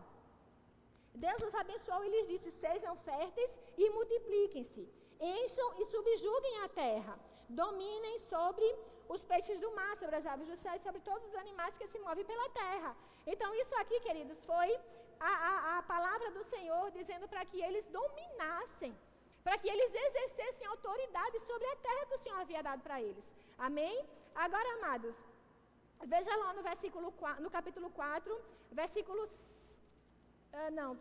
Deus os abençoou e lhes disse: sejam férteis e multipliquem-se, encham e subjuguem a terra, dominem sobre os peixes do mar, sobre as aves do céu e sobre todos os animais que se movem pela terra. Então isso aqui, queridos, foi a palavra do Senhor dizendo para que eles dominassem, para que eles exercessem autoridade sobre a terra que o Senhor havia dado para eles. Amém? Agora, amados, veja lá no capítulo 4, versículo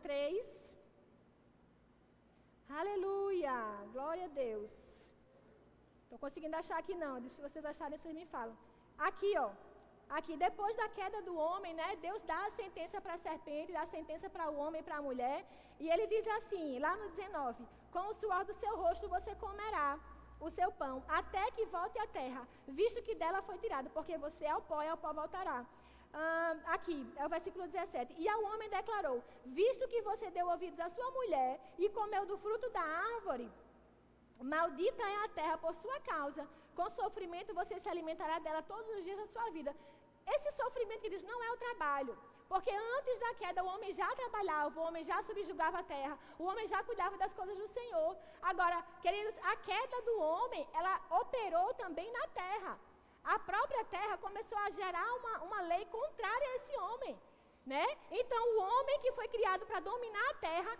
3. Aleluia, glória a Deus. Estou conseguindo achar aqui não, se vocês acharem, vocês me falam. Aqui, ó, aqui, depois da queda do homem, né, Deus dá a sentença para a serpente, dá a sentença para o homem e para a mulher, e ele diz assim, lá no 19, com o suor do seu rosto você comerá o seu pão, até que volte à terra, visto que dela foi tirado, porque você é o pó e ao pó voltará. Aqui, é o versículo 17, e ao homem declarou, visto que você deu ouvidos à sua mulher e comeu do fruto da árvore, maldita é a terra por sua causa, com sofrimento você se alimentará dela todos os dias da sua vida. Esse sofrimento que diz não é o trabalho, porque antes da queda o homem já trabalhava, o homem já subjugava a terra, o homem já cuidava das coisas do Senhor. Agora, queridos, a queda do homem, ela operou também na terra. A própria terra começou a gerar uma lei contrária a esse homem, né? Então, o homem que foi criado para dominar a terra,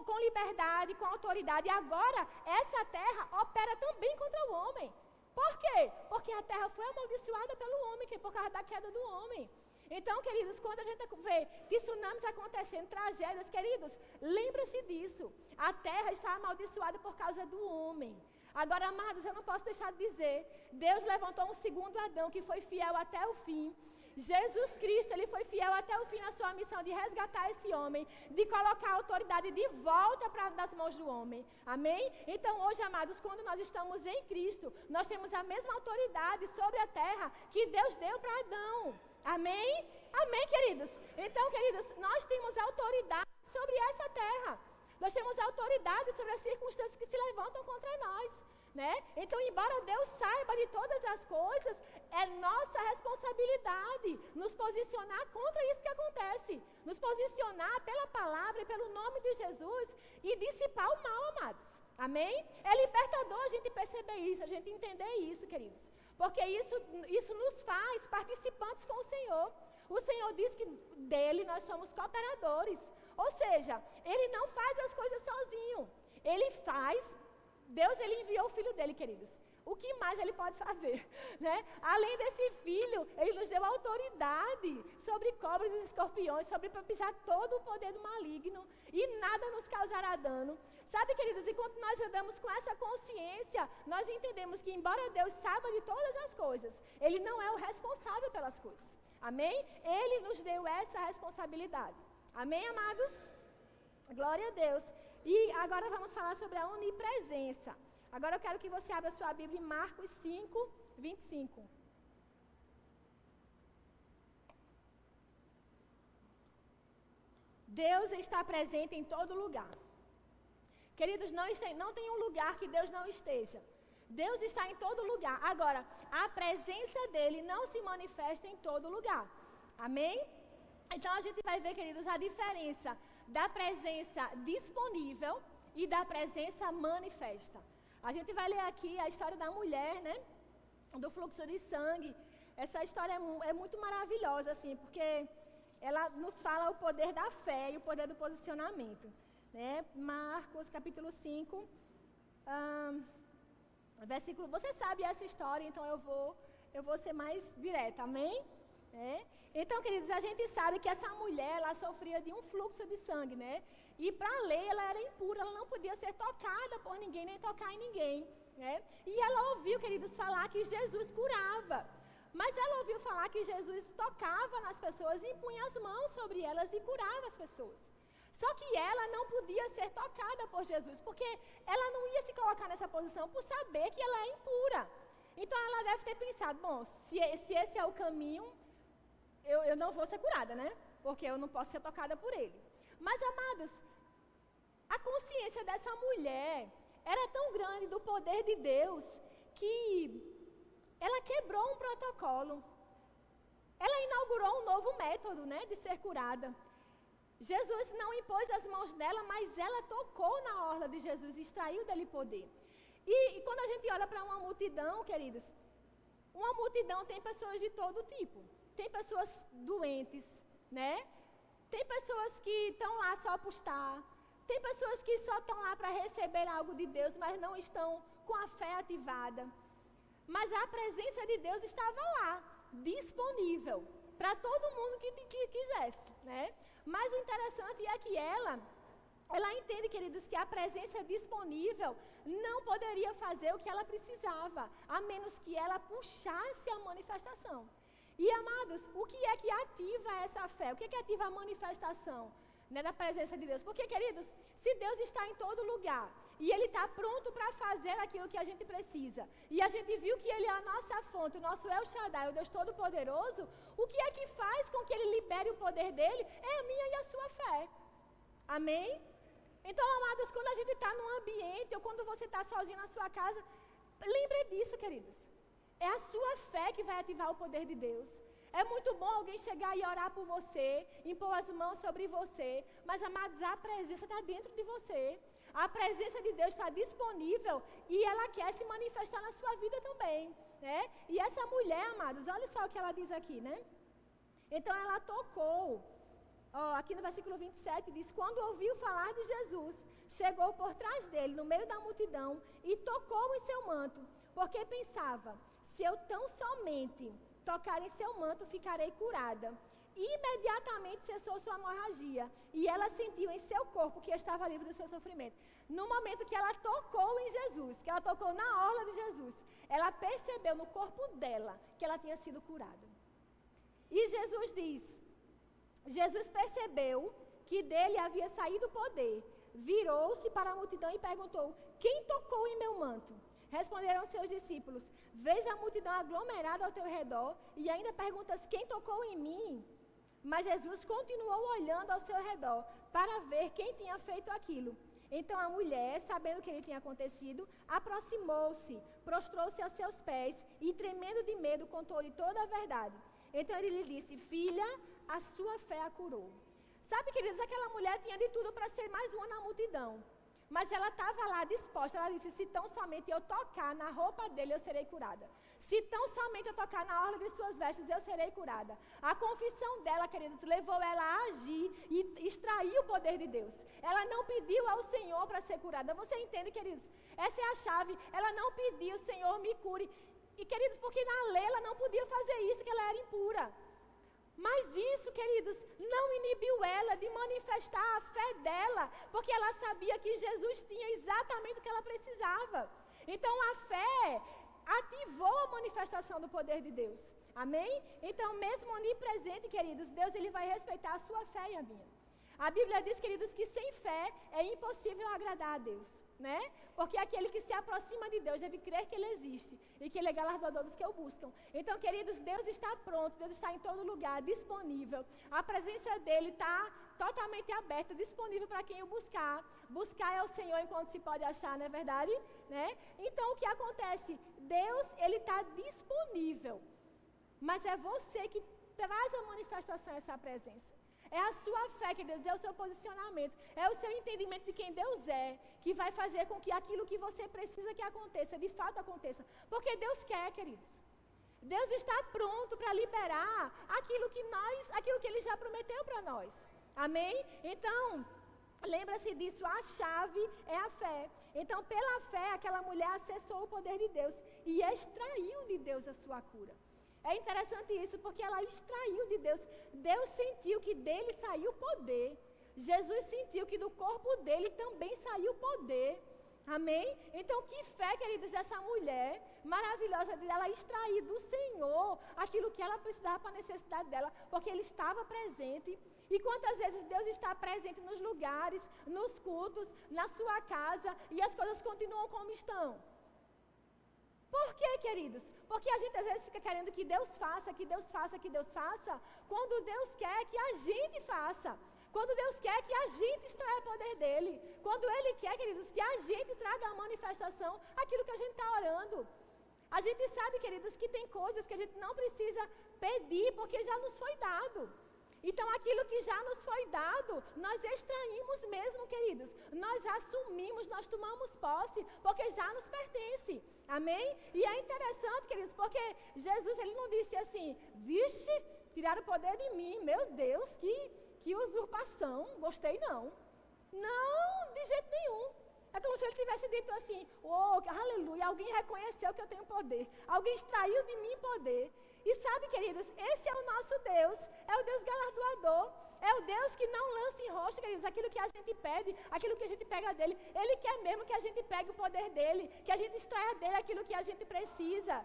com liberdade, com autoridade, agora essa terra opera também contra o homem. Por quê? Porque a terra foi amaldiçoada pelo homem, que é por causa da queda do homem. Então, queridos, quando a gente vê tsunamis acontecendo, tragédias, queridos, lembre-se disso. A terra está amaldiçoada por causa do homem. Agora, amados, eu não posso deixar de dizer, Deus levantou um segundo Adão que foi fiel até o fim. Jesus Cristo, ele foi fiel até o fim na sua missão de resgatar esse homem, de colocar a autoridade de volta das mãos do homem. Amém? Então hoje, amados, quando nós estamos em Cristo, nós temos a mesma autoridade sobre a terra que Deus deu para Adão. Amém? Amém, queridos? Então, queridos, nós temos autoridade sobre essa terra. Nós temos autoridade sobre as circunstâncias que se levantam contra nós. Né? Então, embora Deus saiba de todas as coisas, é nossa responsabilidade nos posicionar contra isso que acontece, nos posicionar pela palavra e pelo nome de Jesus e dissipar o mal, amados. Amém? É libertador a gente perceber isso, a gente entender isso, queridos, porque isso nos faz participantes com o Senhor. O Senhor diz que dele nós somos cooperadores, ou seja, Ele não faz as coisas sozinho, Ele faz. Deus, ele enviou o filho dele, queridos. O que mais ele pode fazer? Né? Além desse filho, ele nos deu autoridade sobre cobras e escorpiões, sobre pisar todo o poder do maligno e nada nos causará dano. Sabe, queridos, enquanto nós andamos com essa consciência, nós entendemos que, embora Deus saiba de todas as coisas, Ele não é o responsável pelas coisas. Amém? Ele nos deu essa responsabilidade. Amém, amados? Glória a Deus. E agora vamos falar sobre a onipresença. Agora eu quero que você abra sua Bíblia em Marcos 5, 25. Deus está presente em todo lugar. Queridos, não tem um lugar que Deus não esteja. Deus está em todo lugar. Agora, a presença dele não se manifesta em todo lugar. Amém? Então a gente vai ver, queridos, a diferença da presença disponível e da presença manifesta. A gente vai ler aqui a história da mulher, né? Do fluxo de sangue. Essa história é muito maravilhosa, assim, porque ela nos fala o poder da fé e o poder do posicionamento. Né? Marcos, capítulo 5, versículo... Você sabe essa história, então eu vou ser mais direta, amém? Então, queridos, a gente sabe que essa mulher, ela sofria de um fluxo de sangue, né? E para a lei, ela era impura, ela não podia ser tocada por ninguém, nem tocar em ninguém, né? E ela ouviu, queridos, falar que Jesus curava. Mas ela ouviu falar que Jesus tocava nas pessoas, impunha as mãos sobre elas e curava as pessoas. Só que ela não podia ser tocada por Jesus, porque ela não ia se colocar nessa posição por saber que ela é impura. Então ela deve ter pensado, bom, se esse é o caminho, eu não vou ser curada, né? Porque eu não posso ser tocada por ele. Mas, amados, a consciência dessa mulher era tão grande do poder de Deus que ela quebrou um protocolo. Ela inaugurou um novo método, né, de ser curada. Jesus não impôs as mãos dela, mas ela tocou na orla de Jesus e extraiu dele poder. E quando a gente olha para uma multidão, queridos, uma multidão tem pessoas de todo tipo. Tem pessoas doentes, né? Tem pessoas que estão lá só por estar. Tem pessoas que só estão lá para receber algo de Deus, mas não estão com a fé ativada. Mas a presença de Deus estava lá, disponível, para todo mundo que quisesse, né? Mas o interessante é que ela entende, queridos, que a presença disponível não poderia fazer o que ela precisava, a menos que ela puxasse a manifestação. E, amados, o que é que ativa essa fé? O que é que ativa a manifestação, né, da presença de Deus? Porque, queridos, se Deus está em todo lugar e Ele está pronto para fazer aquilo que a gente precisa, e a gente viu que Ele é a nossa fonte, o nosso El Shaddai, o Deus Todo-Poderoso, o que é que faz com que Ele libere o poder dEle? É a minha e a sua fé. Amém? Então, amados, quando a gente está num ambiente, ou quando você está sozinho na sua casa, lembre disso, queridos. É a sua fé que vai ativar o poder de Deus. É muito bom alguém chegar e orar por você, impor as mãos sobre você, mas, amados, a presença está dentro de você. A presença de Deus está disponível e ela quer se manifestar na sua vida também, né? E essa mulher, amados, olha só o que ela diz aqui, né? Então ela tocou, aqui no versículo 27 diz, quando ouviu falar de Jesus, chegou por trás dele, no meio da multidão, e tocou em seu manto, porque pensava, se eu tão somente tocar em seu manto, ficarei curada. Imediatamente cessou sua hemorragia, e ela sentiu em seu corpo que estava livre do seu sofrimento. No momento que ela tocou em Jesus, que ela tocou na orla de Jesus, ela percebeu no corpo dela que ela tinha sido curada. E Jesus percebeu que dele havia saído o poder, virou-se para a multidão e perguntou, quem tocou em meu manto? Responderam seus discípulos, vês a multidão aglomerada ao teu redor e ainda perguntas quem tocou em mim? Mas Jesus continuou olhando ao seu redor para ver quem tinha feito aquilo. Então a mulher, sabendo o que lhe tinha acontecido, aproximou-se, prostrou-se aos seus pés e, tremendo de medo, contou-lhe toda a verdade. Então ele lhe disse, filha, a sua fé a curou. Sabe, queridos, aquela mulher tinha de tudo para ser mais uma na multidão. Mas ela estava lá disposta, ela disse, se tão somente eu tocar na roupa dele, eu serei curada. Se tão somente eu tocar na orla de suas vestes, eu serei curada. A confissão dela, queridos, levou ela a agir e extrair o poder de Deus. Ela não pediu ao Senhor para ser curada. Você entende, queridos? Essa é a chave. Ela não pediu, Senhor, me cure. E, queridos, porque na lei ela não podia fazer isso, que ela era impura. Mas isso, queridos, não inibiu ela de manifestar a fé dela, porque ela sabia que Jesus tinha exatamente o que ela precisava. Então a fé ativou a manifestação do poder de Deus. Amém? Então, mesmo onipresente, queridos, Deus ele vai respeitar a sua fé e a minha. A Bíblia diz, queridos, que sem fé é impossível agradar a Deus, né? Porque aquele que se aproxima de Deus deve crer que Ele existe e que Ele é galardoador dos que o buscam. Então, queridos, Deus está pronto, Deus está em todo lugar, disponível. A presença dEle está totalmente aberta, disponível para quem o buscar. Buscar é o Senhor enquanto se pode achar, não é verdade? Né? Então, o que acontece? Deus, Ele está disponível, mas é você que traz a manifestação essa presença. É a sua fé, queridos, é o seu posicionamento, é o seu entendimento de quem Deus é, que vai fazer com que aquilo que você precisa que aconteça, de fato aconteça. Porque Deus quer, queridos. Deus está pronto para liberar aquilo que Ele já prometeu para nós. Amém? Então, lembra-se disso, a chave é a fé. Então, pela fé, aquela mulher acessou o poder de Deus e extraiu de Deus a sua cura. É interessante isso, porque ela extraiu de Deus. Deus sentiu que dele saiu poder. Jesus sentiu que do corpo dele também saiu poder. Amém? Então, que fé, queridos, dessa mulher maravilhosa de ela extrair do Senhor aquilo que ela precisava para a necessidade dela, porque Ele estava presente. E quantas vezes Deus está presente nos lugares, nos cultos, na sua casa, e as coisas continuam como estão? Por quê, queridos? Porque a gente às vezes fica querendo que Deus faça, que Deus faça, que Deus faça, quando Deus quer que a gente faça. Quando Deus quer que a gente extraia o poder dEle. Quando Ele quer, queridos, que a gente traga a manifestação aquilo que a gente está orando. A gente sabe, queridos, que tem coisas que a gente não precisa pedir, porque já nos foi dado. Então, aquilo que já nos foi dado, nós extraímos mesmo, queridos. Nós assumimos, nós tomamos posse, porque já nos pertence. Amém? E é interessante, queridos, porque Jesus, ele não disse assim, vixe, tiraram o poder de mim, meu Deus, que usurpação, gostei não. Não, de jeito nenhum. É como se ele tivesse dito assim, oh, aleluia, alguém reconheceu que eu tenho poder. Alguém extraiu de mim poder. E sabe, queridos, esse é o nosso Deus, é o Deus galardoador, é o Deus que não lança em rosto, queridos, aquilo que a gente pede, aquilo que a gente pega dele. Ele quer mesmo que a gente pegue o poder dele, que a gente extraia dele aquilo que a gente precisa.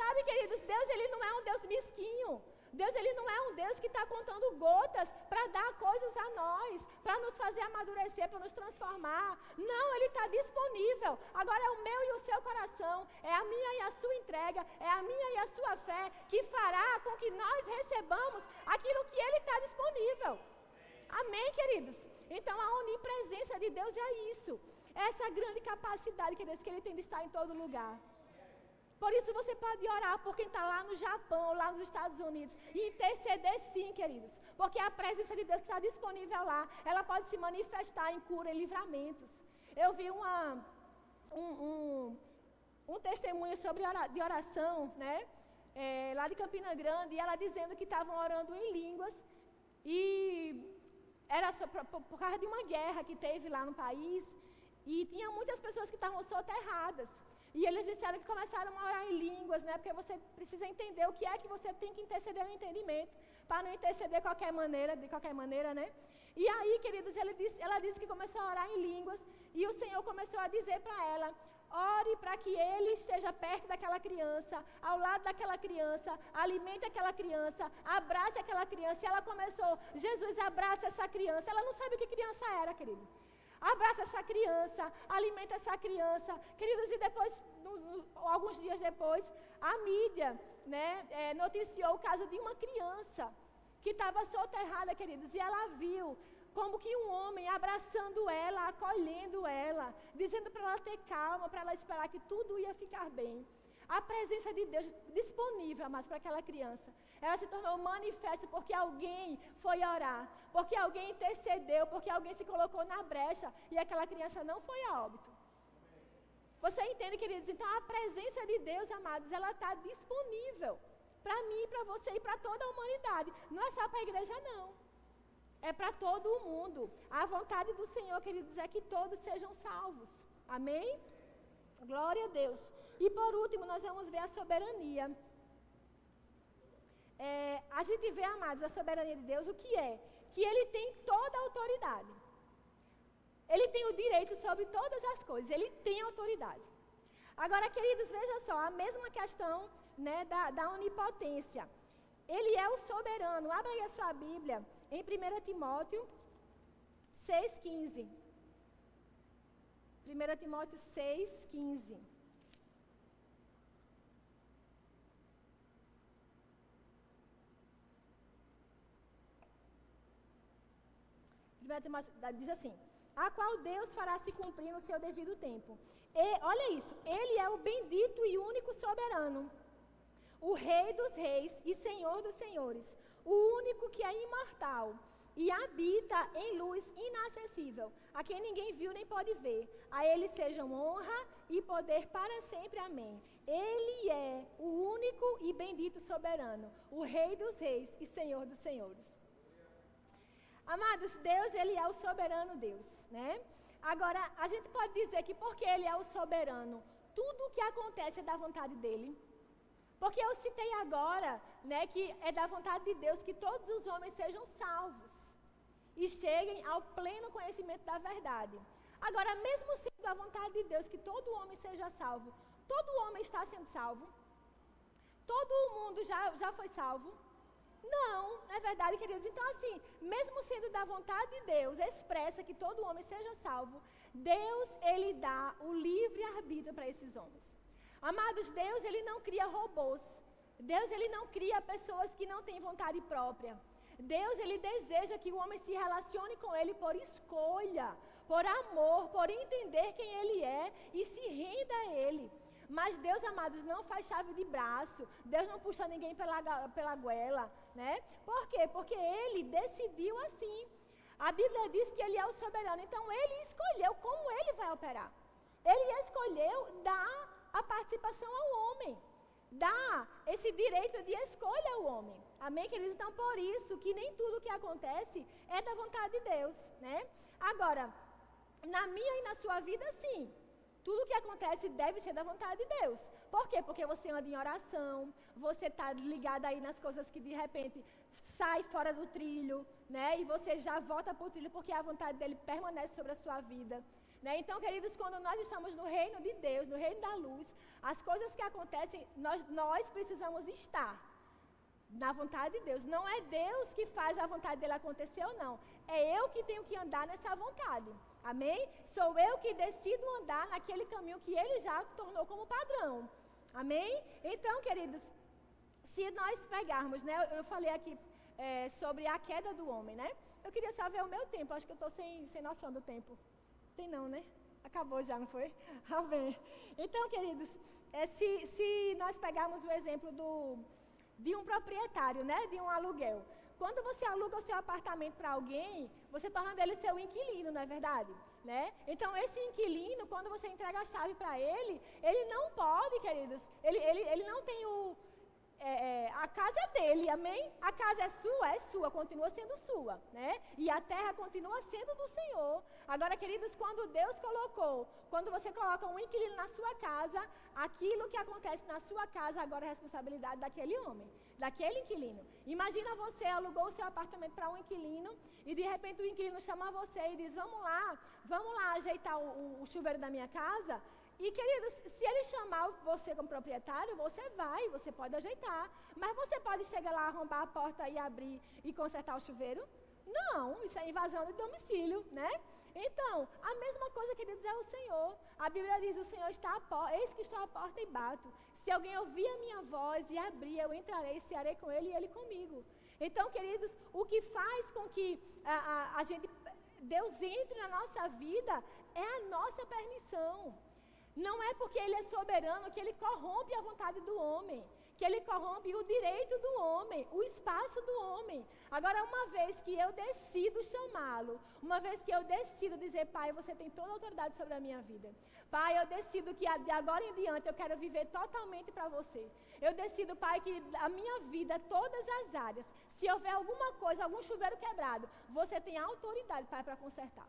Sabe, queridos, Deus, ele não é um Deus mesquinho. Deus, ele não é um Deus que está contando gotas para dar coisas a nós, para nos fazer amadurecer, para nos transformar. Não, ele está disponível. Agora é o meu e o seu coração, é a minha e a sua entrega, é a minha e a sua fé que fará com que nós recebamos aquilo que ele está disponível. Amém, queridos? Então a onipresença de Deus é isso. Essa grande capacidade, queridos, que ele tem de estar em todo lugar. Por isso você pode orar por quem está lá no Japão, lá nos Estados Unidos, e interceder sim, queridos. Porque a presença de Deus que está disponível lá, ela pode se manifestar em cura e livramentos. Eu vi um testemunho de oração, né? Lá de Campina Grande, e ela dizendo que estavam orando em línguas, e era só por causa de uma guerra que teve lá no país, e tinha muitas pessoas que estavam soterradas. E eles disseram que começaram a orar em línguas, né? Porque você precisa entender o que é que você tem que interceder no entendimento, para não interceder de qualquer maneira, né? E aí, queridos, ela disse que começou a orar em línguas, e o Senhor começou a dizer para ela, ore para que Ele esteja perto daquela criança, ao lado daquela criança, alimente aquela criança, abrace aquela criança. E ela começou, Jesus, abraça essa criança. Ela não sabe o que criança era, querido. Abraça essa criança, alimenta essa criança. Queridos, e depois, alguns dias depois, a mídia, né, noticiou o caso de uma criança que estava soterrada, queridos, e ela viu como que um homem abraçando ela, acolhendo ela, dizendo para ela ter calma, para ela esperar que tudo ia ficar bem. A presença de Deus disponível, mas para aquela criança, ela se tornou manifesta porque alguém foi orar, porque alguém intercedeu, porque alguém se colocou na brecha e aquela criança não foi a óbito. Você entende, queridos? Então a presença de Deus, amados, ela está disponível para mim, para você e para toda a humanidade. Não é só para a igreja, não. É para todo o mundo. A vontade do Senhor, queridos, é que todos sejam salvos. Amém? Glória a Deus. E por último, nós vamos ver a soberania. A gente vê, amados, a soberania de Deus, o que é? Que Ele tem toda a autoridade. Ele tem o direito sobre todas as coisas, Ele tem autoridade. Agora, queridos, veja só, a mesma questão, né, da onipotência. Ele é o soberano. Abra aí a sua Bíblia em 1 Timóteo 6,15. 1 Timóteo 6,15. 1 Timóteo diz assim, a qual Deus fará se cumprir no seu devido tempo. E, olha isso, Ele é o bendito e único soberano, o Rei dos reis e Senhor dos senhores, o único que é imortal e habita em luz inacessível, a quem ninguém viu nem pode ver. A Ele sejam honra e poder para sempre. Amém. Ele é o único e bendito soberano, o Rei dos reis e Senhor dos senhores. Amados, Deus, Ele é o soberano Deus, né? Agora, a gente pode dizer que porque Ele é o soberano, tudo o que acontece é da vontade dEle. Porque eu citei agora, né, que é da vontade de Deus que todos os homens sejam salvos e cheguem ao pleno conhecimento da verdade. Agora, mesmo sendo a vontade de Deus que todo homem seja salvo, todo homem está sendo salvo? Todo mundo já foi salvo? Não, não é verdade, queridos? Então, assim, mesmo sendo da vontade de Deus, expressa que todo homem seja salvo, Deus, Ele dá o livre arbítrio para esses homens. Amados, Deus, Ele não cria robôs. Deus, Ele não cria pessoas que não têm vontade própria. Deus, Ele deseja que o homem se relacione com Ele por escolha, por amor, por entender quem Ele é e se renda a Ele. Mas Deus, amados, não faz chave de braço. Deus não puxa ninguém pela goela, né? Por quê? Porque Ele decidiu assim. A Bíblia diz que Ele é o soberano. Então, Ele escolheu como Ele vai operar. Ele escolheu dar a participação ao homem. Dar esse direito de escolha ao homem. Amém, queridos? Então, por isso que nem tudo que acontece é da vontade de Deus, né? Agora, na minha e na sua vida, sim. Tudo que acontece deve ser da vontade de Deus. Por quê? Porque você anda em oração, você está ligado aí nas coisas que de repente sai fora do trilho, né? E você já volta para o trilho porque a vontade dele permanece sobre a sua vida. Né? Então, queridos, quando nós estamos no reino de Deus, no reino da luz, as coisas que acontecem, nós precisamos estar na vontade de Deus. Não é Deus que faz a vontade dele acontecer ou não. É eu que tenho que andar nessa vontade. Amém? Sou eu que decido andar naquele caminho que ele já tornou como padrão. Amém? Então, queridos, se nós pegarmos, né? Eu falei aqui sobre a queda do homem, né? Eu queria só ver o meu tempo. Acho que eu estou sem noção do tempo. Tem não, né? Acabou já, não foi? Amém. Então, queridos, se nós pegarmos o exemplo de um proprietário, né? De um aluguel. Quando você aluga o seu apartamento para alguém, você torna dele seu inquilino, não é verdade? Né? Então, esse inquilino, quando você entrega a chave para ele não pode, queridos, ele não tem a casa é dele, amém? A casa é sua, continua sendo sua, né? E a terra continua sendo do Senhor. Agora, queridos, quando você coloca um inquilino na sua casa, aquilo que acontece na sua casa agora é responsabilidade daquele homem, daquele inquilino. Imagina você alugou o seu apartamento para um inquilino e de repente o inquilino chama você e diz, vamos lá ajeitar o chuveiro da minha casa. E, queridos, se ele chamar você como proprietário, você pode ajeitar. Mas você pode chegar lá, arrombar a porta e abrir e consertar o chuveiro? Não, isso é invasão de domicílio, né? Então, a mesma coisa, queridos, é o Senhor. A Bíblia diz, o Senhor está à porta, eis que estou à porta e bato. Se alguém ouvir a minha voz e abrir, eu entrarei, cearei com ele e ele comigo. Então, queridos, o que faz com que Deus entre na nossa vida é a nossa permissão. Não é porque Ele é soberano que Ele corrompe a vontade do homem, que Ele corrompe o direito do homem, o espaço do homem. Agora, uma vez que eu decido chamá-lo, uma vez que eu decido dizer, Pai, você tem toda a autoridade sobre a minha vida. Pai, eu decido que de agora em diante eu quero viver totalmente para você. Eu decido, Pai, que a minha vida, todas as áreas, se houver alguma coisa, algum chuveiro quebrado, você tem autoridade, Pai, para consertar.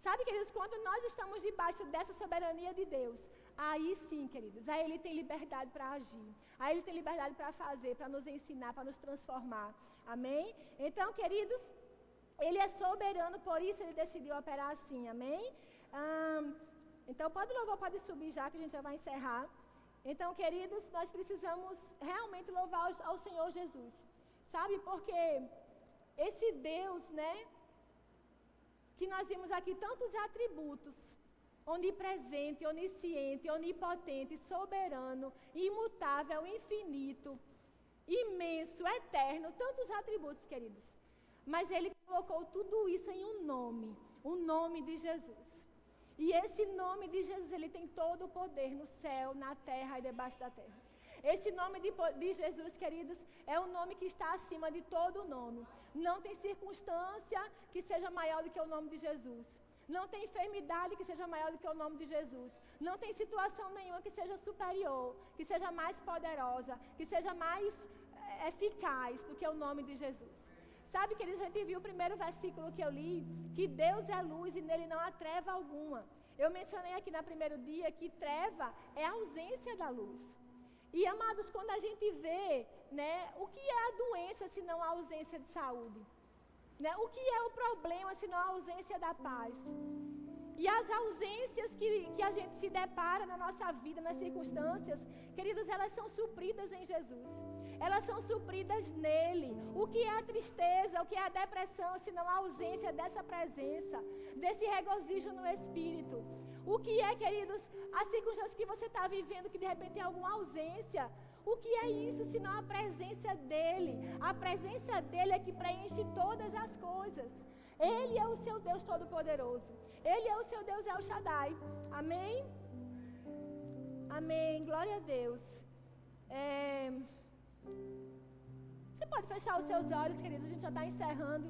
Sabe, queridos, quando nós estamos debaixo dessa soberania de Deus, aí sim, queridos, aí Ele tem liberdade para agir, aí Ele tem liberdade para fazer, para nos ensinar, para nos transformar. Amém? Então, queridos, Ele é soberano, por isso Ele decidiu operar assim. Amém? Então, pode subir já, que a gente já vai encerrar. Então, queridos, nós precisamos realmente louvar ao Senhor Jesus. Sabe, porque esse Deus, né? Que nós vimos aqui tantos atributos, onipresente, onisciente, onipotente, soberano, imutável, infinito, imenso, eterno, tantos atributos, queridos. Mas Ele colocou tudo isso em um nome, o nome de Jesus. E esse nome de Jesus, Ele tem todo o poder no céu, na terra e debaixo da terra. Esse nome de Jesus, queridos, é um nome que está acima de todo nome. Não tem circunstância que seja maior do que o nome de Jesus. Não tem enfermidade que seja maior do que o nome de Jesus. Não tem situação nenhuma que seja superior, que seja mais poderosa, que seja mais eficaz do que o nome de Jesus. Sabe, queridos, a gente viu o primeiro versículo que eu li, que Deus é luz e nele não há treva alguma. Eu mencionei aqui no primeiro dia que treva é a ausência da luz. E, amados, quando a gente vê, né, o que é a doença se não a ausência de saúde? Né? O que é o problema se não a ausência da paz? E as ausências que a gente se depara na nossa vida, nas circunstâncias, queridos, elas são supridas em Jesus. elas são supridas nele. O que é a tristeza, o que é a depressão, senão a ausência dessa presença, desse regozijo no Espírito? O que é, queridos, as circunstâncias que você está vivendo, que de repente tem alguma ausência? O que é isso, senão a presença dele? A presença dele é que preenche todas as coisas. Ele é o seu Deus Todo-Poderoso. Ele é o seu Deus El Shaddai. Amém? Amém. Glória a Deus. Você pode fechar os seus olhos, queridos. A gente já está encerrando.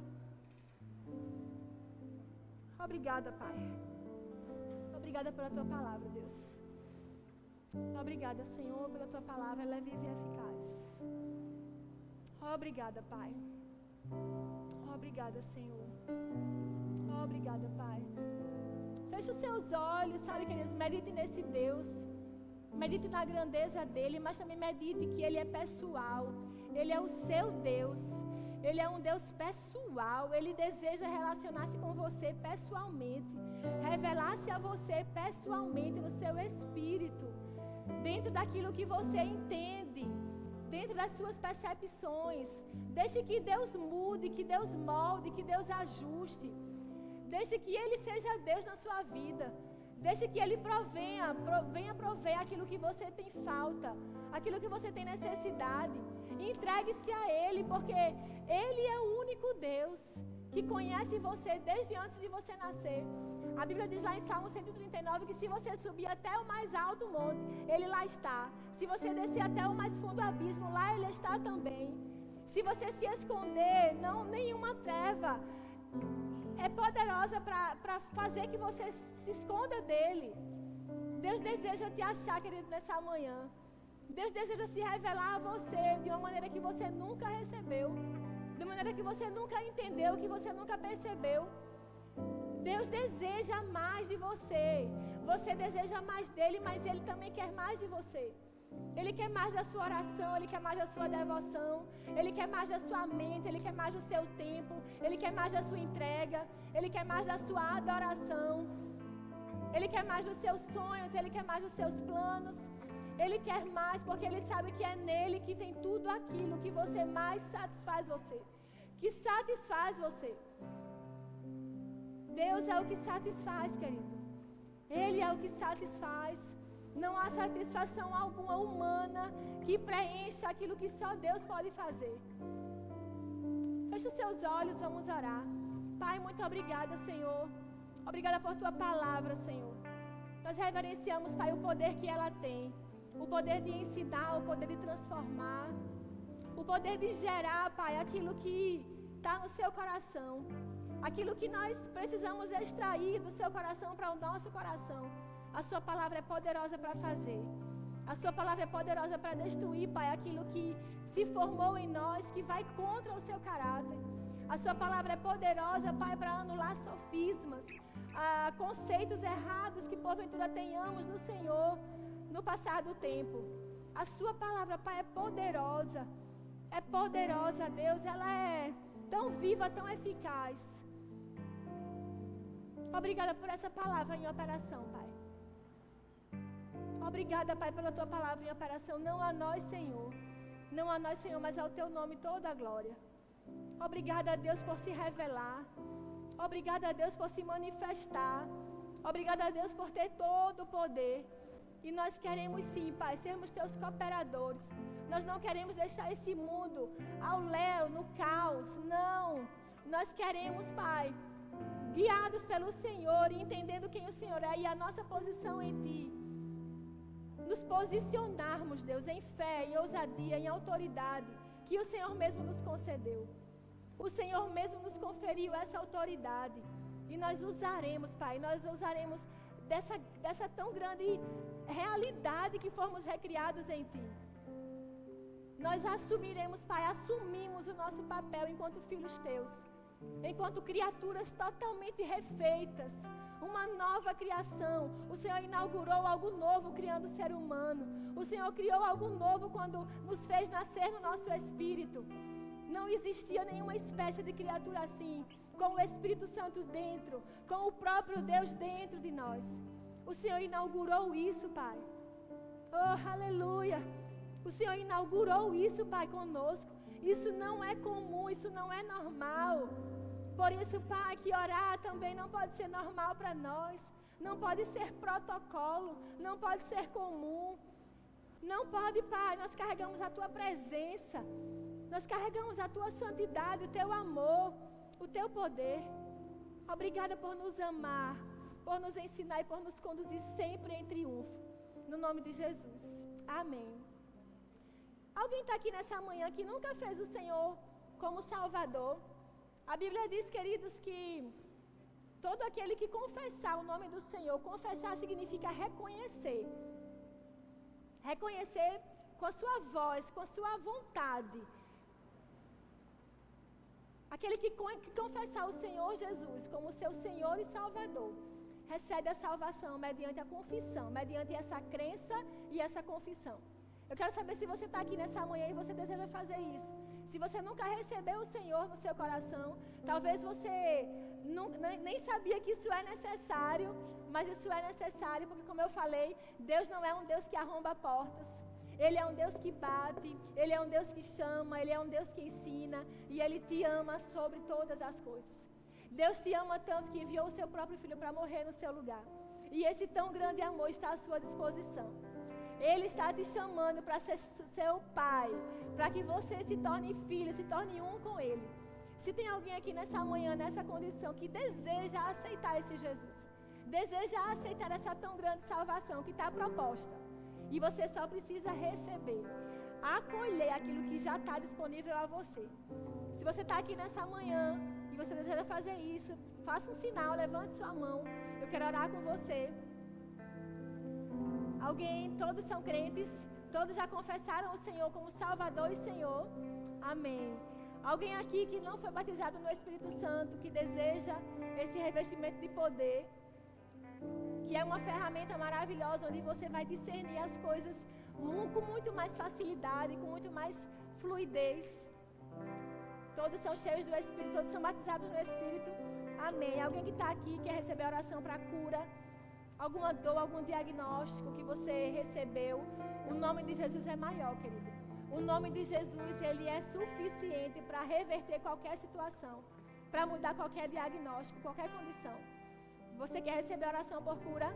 Obrigada, Pai. Obrigada pela Tua palavra, Deus. Obrigada, Senhor, pela Tua palavra. Ela é viva e eficaz. Obrigada, Pai. Obrigada, Senhor. Obrigada, Pai. Feche os seus olhos, sabe, queridos? Medite nesse Deus. Medite na grandeza dEle, mas também medite que Ele é pessoal. Ele é o seu Deus. Ele é um Deus pessoal. Ele deseja relacionar-se com você pessoalmente. Revelar-se a você pessoalmente no seu espírito. Dentro daquilo que você entende. Dentro das suas percepções. Deixe que Deus mude, que Deus molde, que Deus ajuste. Deixe que Ele seja Deus na sua vida. Deixe que Ele venha prover aquilo que você tem falta, aquilo que você tem necessidade. Entregue-se a Ele, porque Ele é o único Deus que conhece você desde antes de você nascer. A Bíblia diz lá em Salmo 139 que se você subir até o mais alto monte, Ele lá está. Se você descer até o mais fundo abismo, lá Ele está também. Se você se esconder, nenhuma treva é poderosa para fazer que você se esconda dEle. Deus deseja te achar, querido, nessa manhã. Deus deseja se revelar a você de uma maneira que você nunca recebeu, de uma maneira que você nunca entendeu, que você nunca percebeu. Deus deseja mais de você. Você deseja mais dEle, mas Ele também quer mais de você. Ele quer mais da sua oração, Ele quer mais da sua devoção, Ele quer mais da sua mente, Ele quer mais do seu tempo, Ele quer mais da sua entrega, Ele quer mais da sua adoração, Ele quer mais dos seus sonhos, Ele quer mais dos seus planos, Ele quer mais porque Ele sabe que é nele que tem tudo aquilo que você mais satisfaz você, que satisfaz você. Deus é o que satisfaz, querido. Ele é o que satisfaz. Não há satisfação alguma humana que preencha aquilo que só Deus pode fazer. Feche os seus olhos, vamos orar. Pai, muito obrigada, Senhor. Obrigada por Tua palavra, Senhor. Nós reverenciamos, Pai, o poder que ela tem. O poder de ensinar, o poder de transformar. O poder de gerar, Pai, aquilo que está no seu coração. Aquilo que nós precisamos extrair do seu coração para o nosso coração. A sua palavra é poderosa para fazer. A sua palavra é poderosa para destruir, Pai, aquilo que se formou em nós, que vai contra o seu caráter. A sua palavra é poderosa, Pai, para anular sofismas, conceitos errados que porventura tenhamos no Senhor no passar do tempo. A sua palavra, Pai, é poderosa. É poderosa, Deus. Ela é tão viva, tão eficaz. Obrigada por essa palavra em operação, Pai. Obrigada, Pai, pela Tua palavra em operação. Não a nós, Senhor. Não a nós, Senhor, mas ao Teu nome toda a glória. Obrigada, Deus, por se revelar. Obrigada, Deus, por se manifestar. Obrigada, Deus, por ter todo o poder. E nós queremos sim, Pai, sermos Teus cooperadores. Nós não queremos deixar esse mundo ao léu, no caos. Não. Nós queremos, Pai, guiados pelo Senhor e entendendo quem o Senhor é e a nossa posição em Ti. Nos posicionarmos, Deus, em fé, em ousadia, em autoridade, que o Senhor mesmo nos concedeu. O Senhor mesmo nos conferiu essa autoridade. E nós usaremos, Pai, nós usaremos dessa tão grande realidade que fomos recriados em Ti. Nós assumiremos, Pai, assumimos o nosso papel enquanto filhos Teus. Enquanto criaturas totalmente refeitas, uma nova criação. O Senhor inaugurou algo novo criando o ser humano. O Senhor criou algo novo quando nos fez nascer no nosso espírito. Não existia nenhuma espécie de criatura assim, com o Espírito Santo dentro, com o próprio Deus dentro de nós. O Senhor inaugurou isso, Pai. Oh, aleluia! O Senhor inaugurou isso, Pai, conosco. Isso não é comum, isso não é normal. Por isso, Pai, que orar também não pode ser normal para nós. Não pode ser protocolo, não pode ser comum. Não pode, Pai, nós carregamos a Tua presença. Nós carregamos a Tua santidade, o Teu amor, o Teu poder. Obrigada por nos amar, por nos ensinar e por nos conduzir sempre em triunfo. No nome de Jesus. Amém. Alguém está aqui nessa manhã que nunca fez o Senhor como Salvador? A Bíblia diz, queridos, que todo aquele que confessar o nome do Senhor, confessar significa reconhecer. Reconhecer com a sua voz, com a sua vontade. Aquele que confessar o Senhor Jesus como seu Senhor e Salvador, recebe a salvação mediante a confissão, mediante essa crença e essa confissão. Eu quero saber se você está aqui nessa manhã e você deseja fazer isso. Se você nunca recebeu o Senhor no seu coração, talvez você nem sabia que isso é necessário, mas isso é necessário porque, como eu falei, Deus não é um Deus que arromba portas. Ele é um Deus que bate, Ele é um Deus que chama, Ele é um Deus que ensina e Ele te ama sobre todas as coisas. Deus te ama tanto que enviou o seu próprio Filho para morrer no seu lugar. E esse tão grande amor está à sua disposição. Ele está te chamando para ser seu pai, para que você se torne filho, se torne um com Ele. Se tem alguém aqui nessa manhã, nessa condição, que deseja aceitar esse Jesus, deseja aceitar essa tão grande salvação que está proposta, e você só precisa receber, acolher aquilo que já está disponível a você. Se você está aqui nessa manhã e você deseja fazer isso, faça um sinal, levante sua mão. Eu quero orar com você. Alguém? Todos são crentes? Todos já confessaram o Senhor como Salvador e Senhor? Amém. Alguém aqui que não foi batizado no Espírito Santo, que deseja esse revestimento de poder, que é uma ferramenta maravilhosa, onde você vai discernir as coisas com muito mais facilidade, com muito mais fluidez. Todos são cheios do Espírito, todos são batizados no Espírito. Amém. Alguém que está aqui, quer receber oração para cura, alguma dor, algum diagnóstico que você recebeu, o nome de Jesus é maior, querido. O nome de Jesus, ele é suficiente para reverter qualquer situação, para mudar qualquer diagnóstico, qualquer condição. Você quer receber oração por cura?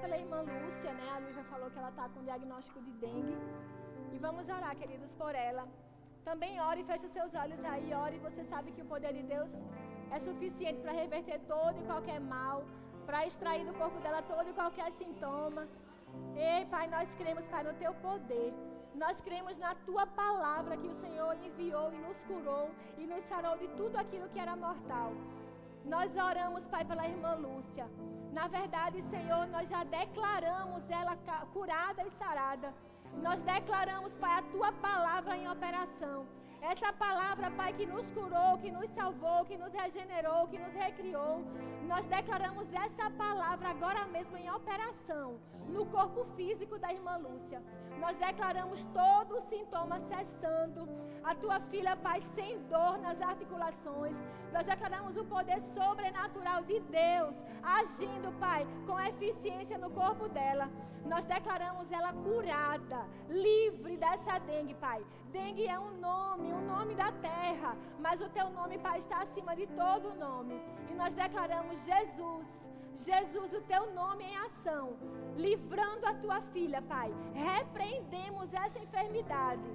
Pela irmã Lúcia, né? A Lu já falou que ela está com diagnóstico de dengue. E vamos orar, queridos, por ela. Também ore, feche os seus olhos aí, ore. Você sabe que o poder de Deus é suficiente para reverter todo e qualquer mal, para extrair do corpo dela todo e qualquer sintoma. Ei, Pai, nós cremos, Pai, no Teu poder. Nós cremos na Tua palavra que o Senhor enviou e nos curou e nos sarou de tudo aquilo que era mortal. Nós oramos, Pai, pela irmã Lúcia. Na verdade, Senhor, nós já declaramos ela curada e sarada. Nós declaramos, Pai, a Tua palavra em operação. Essa palavra, Pai, que nos curou, que nos salvou, que nos regenerou, que nos recriou. Nós declaramos essa palavra agora mesmo em operação no corpo físico da irmã Lúcia. Nós declaramos todo o sintoma cessando. A Tua filha, Pai, sem dor nas articulações. Nós declaramos o poder sobrenatural de Deus agindo, Pai, com eficiência no corpo dela. Nós declaramos ela curada, livre dessa dengue, Pai. Dengue é um nome da terra, mas o Teu nome, Pai, está acima de todo nome. E nós declaramos Jesus, o Teu nome em ação, livrando a Tua filha, Pai. Repreendemos essa enfermidade.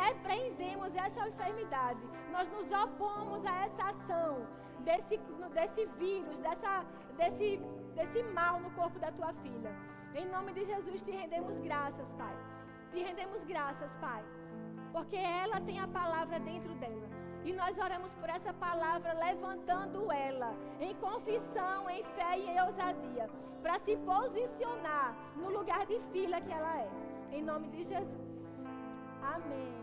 Repreendemos essa enfermidade. Nós nos opomos a essa ação desse vírus, desse mal no corpo da Tua filha. Em nome de Jesus te rendemos graças, Pai. Te rendemos graças, Pai, porque ela tem a palavra dentro dela. E nós oramos por essa palavra, levantando ela em confissão, em fé e em ousadia, para se posicionar no lugar de filha que ela é. Em nome de Jesus. Amém.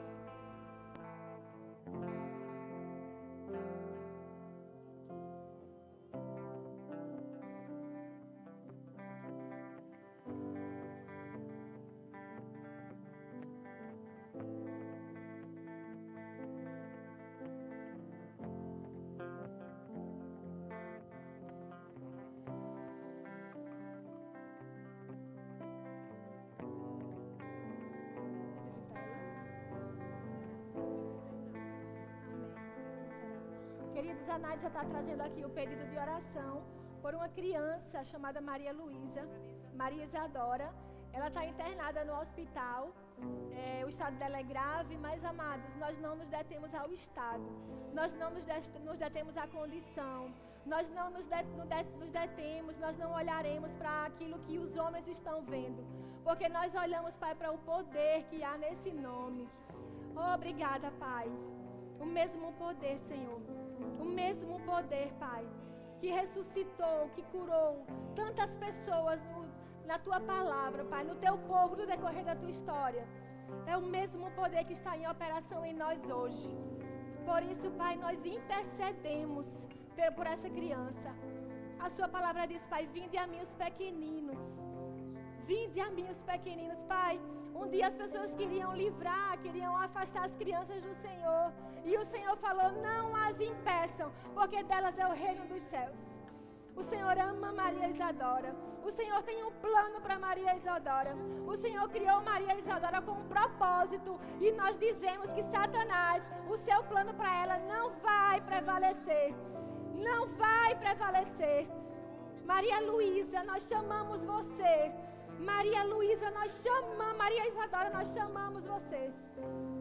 Queridos, a Nádia já está trazendo aqui o pedido de oração por uma criança chamada Maria Luísa, Maria Isadora. Ela está internada no hospital, o estado dela é grave, mas, amados, nós não nos detemos ao estado, nós não nos detemos à condição, nós não nos detemos, nós não olharemos para aquilo que os homens estão vendo, porque nós olhamos, Pai, para o poder que há nesse nome. Obrigada, Pai. O mesmo poder, Senhor. O mesmo poder, Pai, que ressuscitou, que curou tantas pessoas na Tua palavra, Pai, no Teu povo, no decorrer da Tua história. É o mesmo poder que está em operação em nós hoje. Por isso, Pai, nós intercedemos por essa criança. A Sua palavra diz, Pai, vinde a mim os pequeninos. Vinde a mim os pequeninos, Pai. Um dia as pessoas queriam livrar, queriam afastar as crianças do Senhor. E o Senhor falou, não as impeçam, porque delas é o reino dos céus. O Senhor ama Maria Isadora. O Senhor tem um plano para Maria Isadora. O Senhor criou Maria Isadora com um propósito. E nós dizemos que Satanás, o seu plano para ela não vai prevalecer. Não vai prevalecer. Maria Luísa, nós chamamos você. Maria Luísa, nós chamamos, Maria Isadora, nós chamamos você.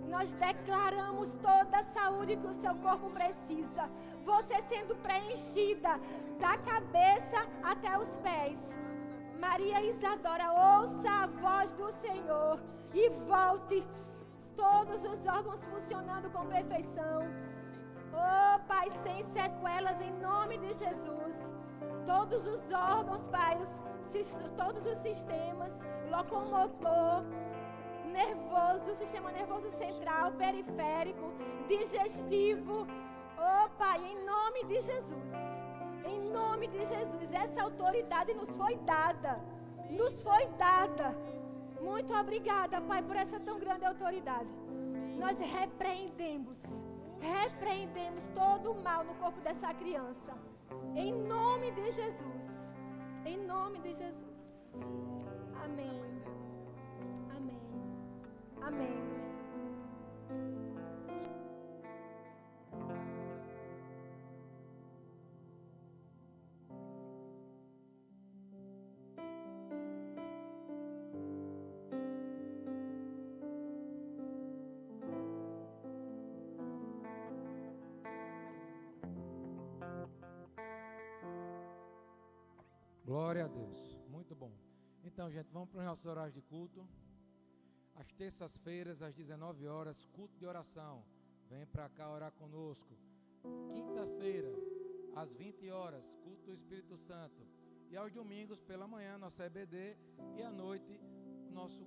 Nós declaramos toda a saúde que o seu corpo precisa. Você sendo preenchida da cabeça até os pés. Maria Isadora, ouça a voz do Senhor e volte. Todos os órgãos funcionando com perfeição. Oh, Pai, sem sequelas, em nome de Jesus. Todos os órgãos, Pai, todos os sistemas, locomotor, nervoso, sistema nervoso central, periférico, digestivo. Oh, Pai, em nome de Jesus. Em nome de Jesus, essa autoridade nos foi dada. Nos foi dada. Muito obrigada, Pai, por essa tão grande autoridade. Nós repreendemos todo o mal no corpo dessa criança. Em nome de Jesus. Em nome de Jesus. Amém. Amém. Amém. Glória a Deus, muito bom. Então, gente, vamos para os nossos horários de culto. Às terças-feiras, às 19 horas, culto de oração. Vem para cá orar conosco. Quinta-feira, às 20 horas, culto do Espírito Santo. E aos domingos, pela manhã, nossa EBD. E à noite, o nosso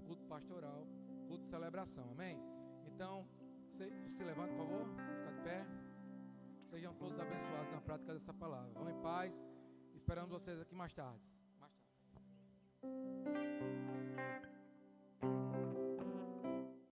culto pastoral, culto de celebração. Amém? Então, se levanta, por favor. Fica de pé. Sejam todos abençoados na prática dessa palavra. Vão em paz. Esperamos vocês aqui mais tarde.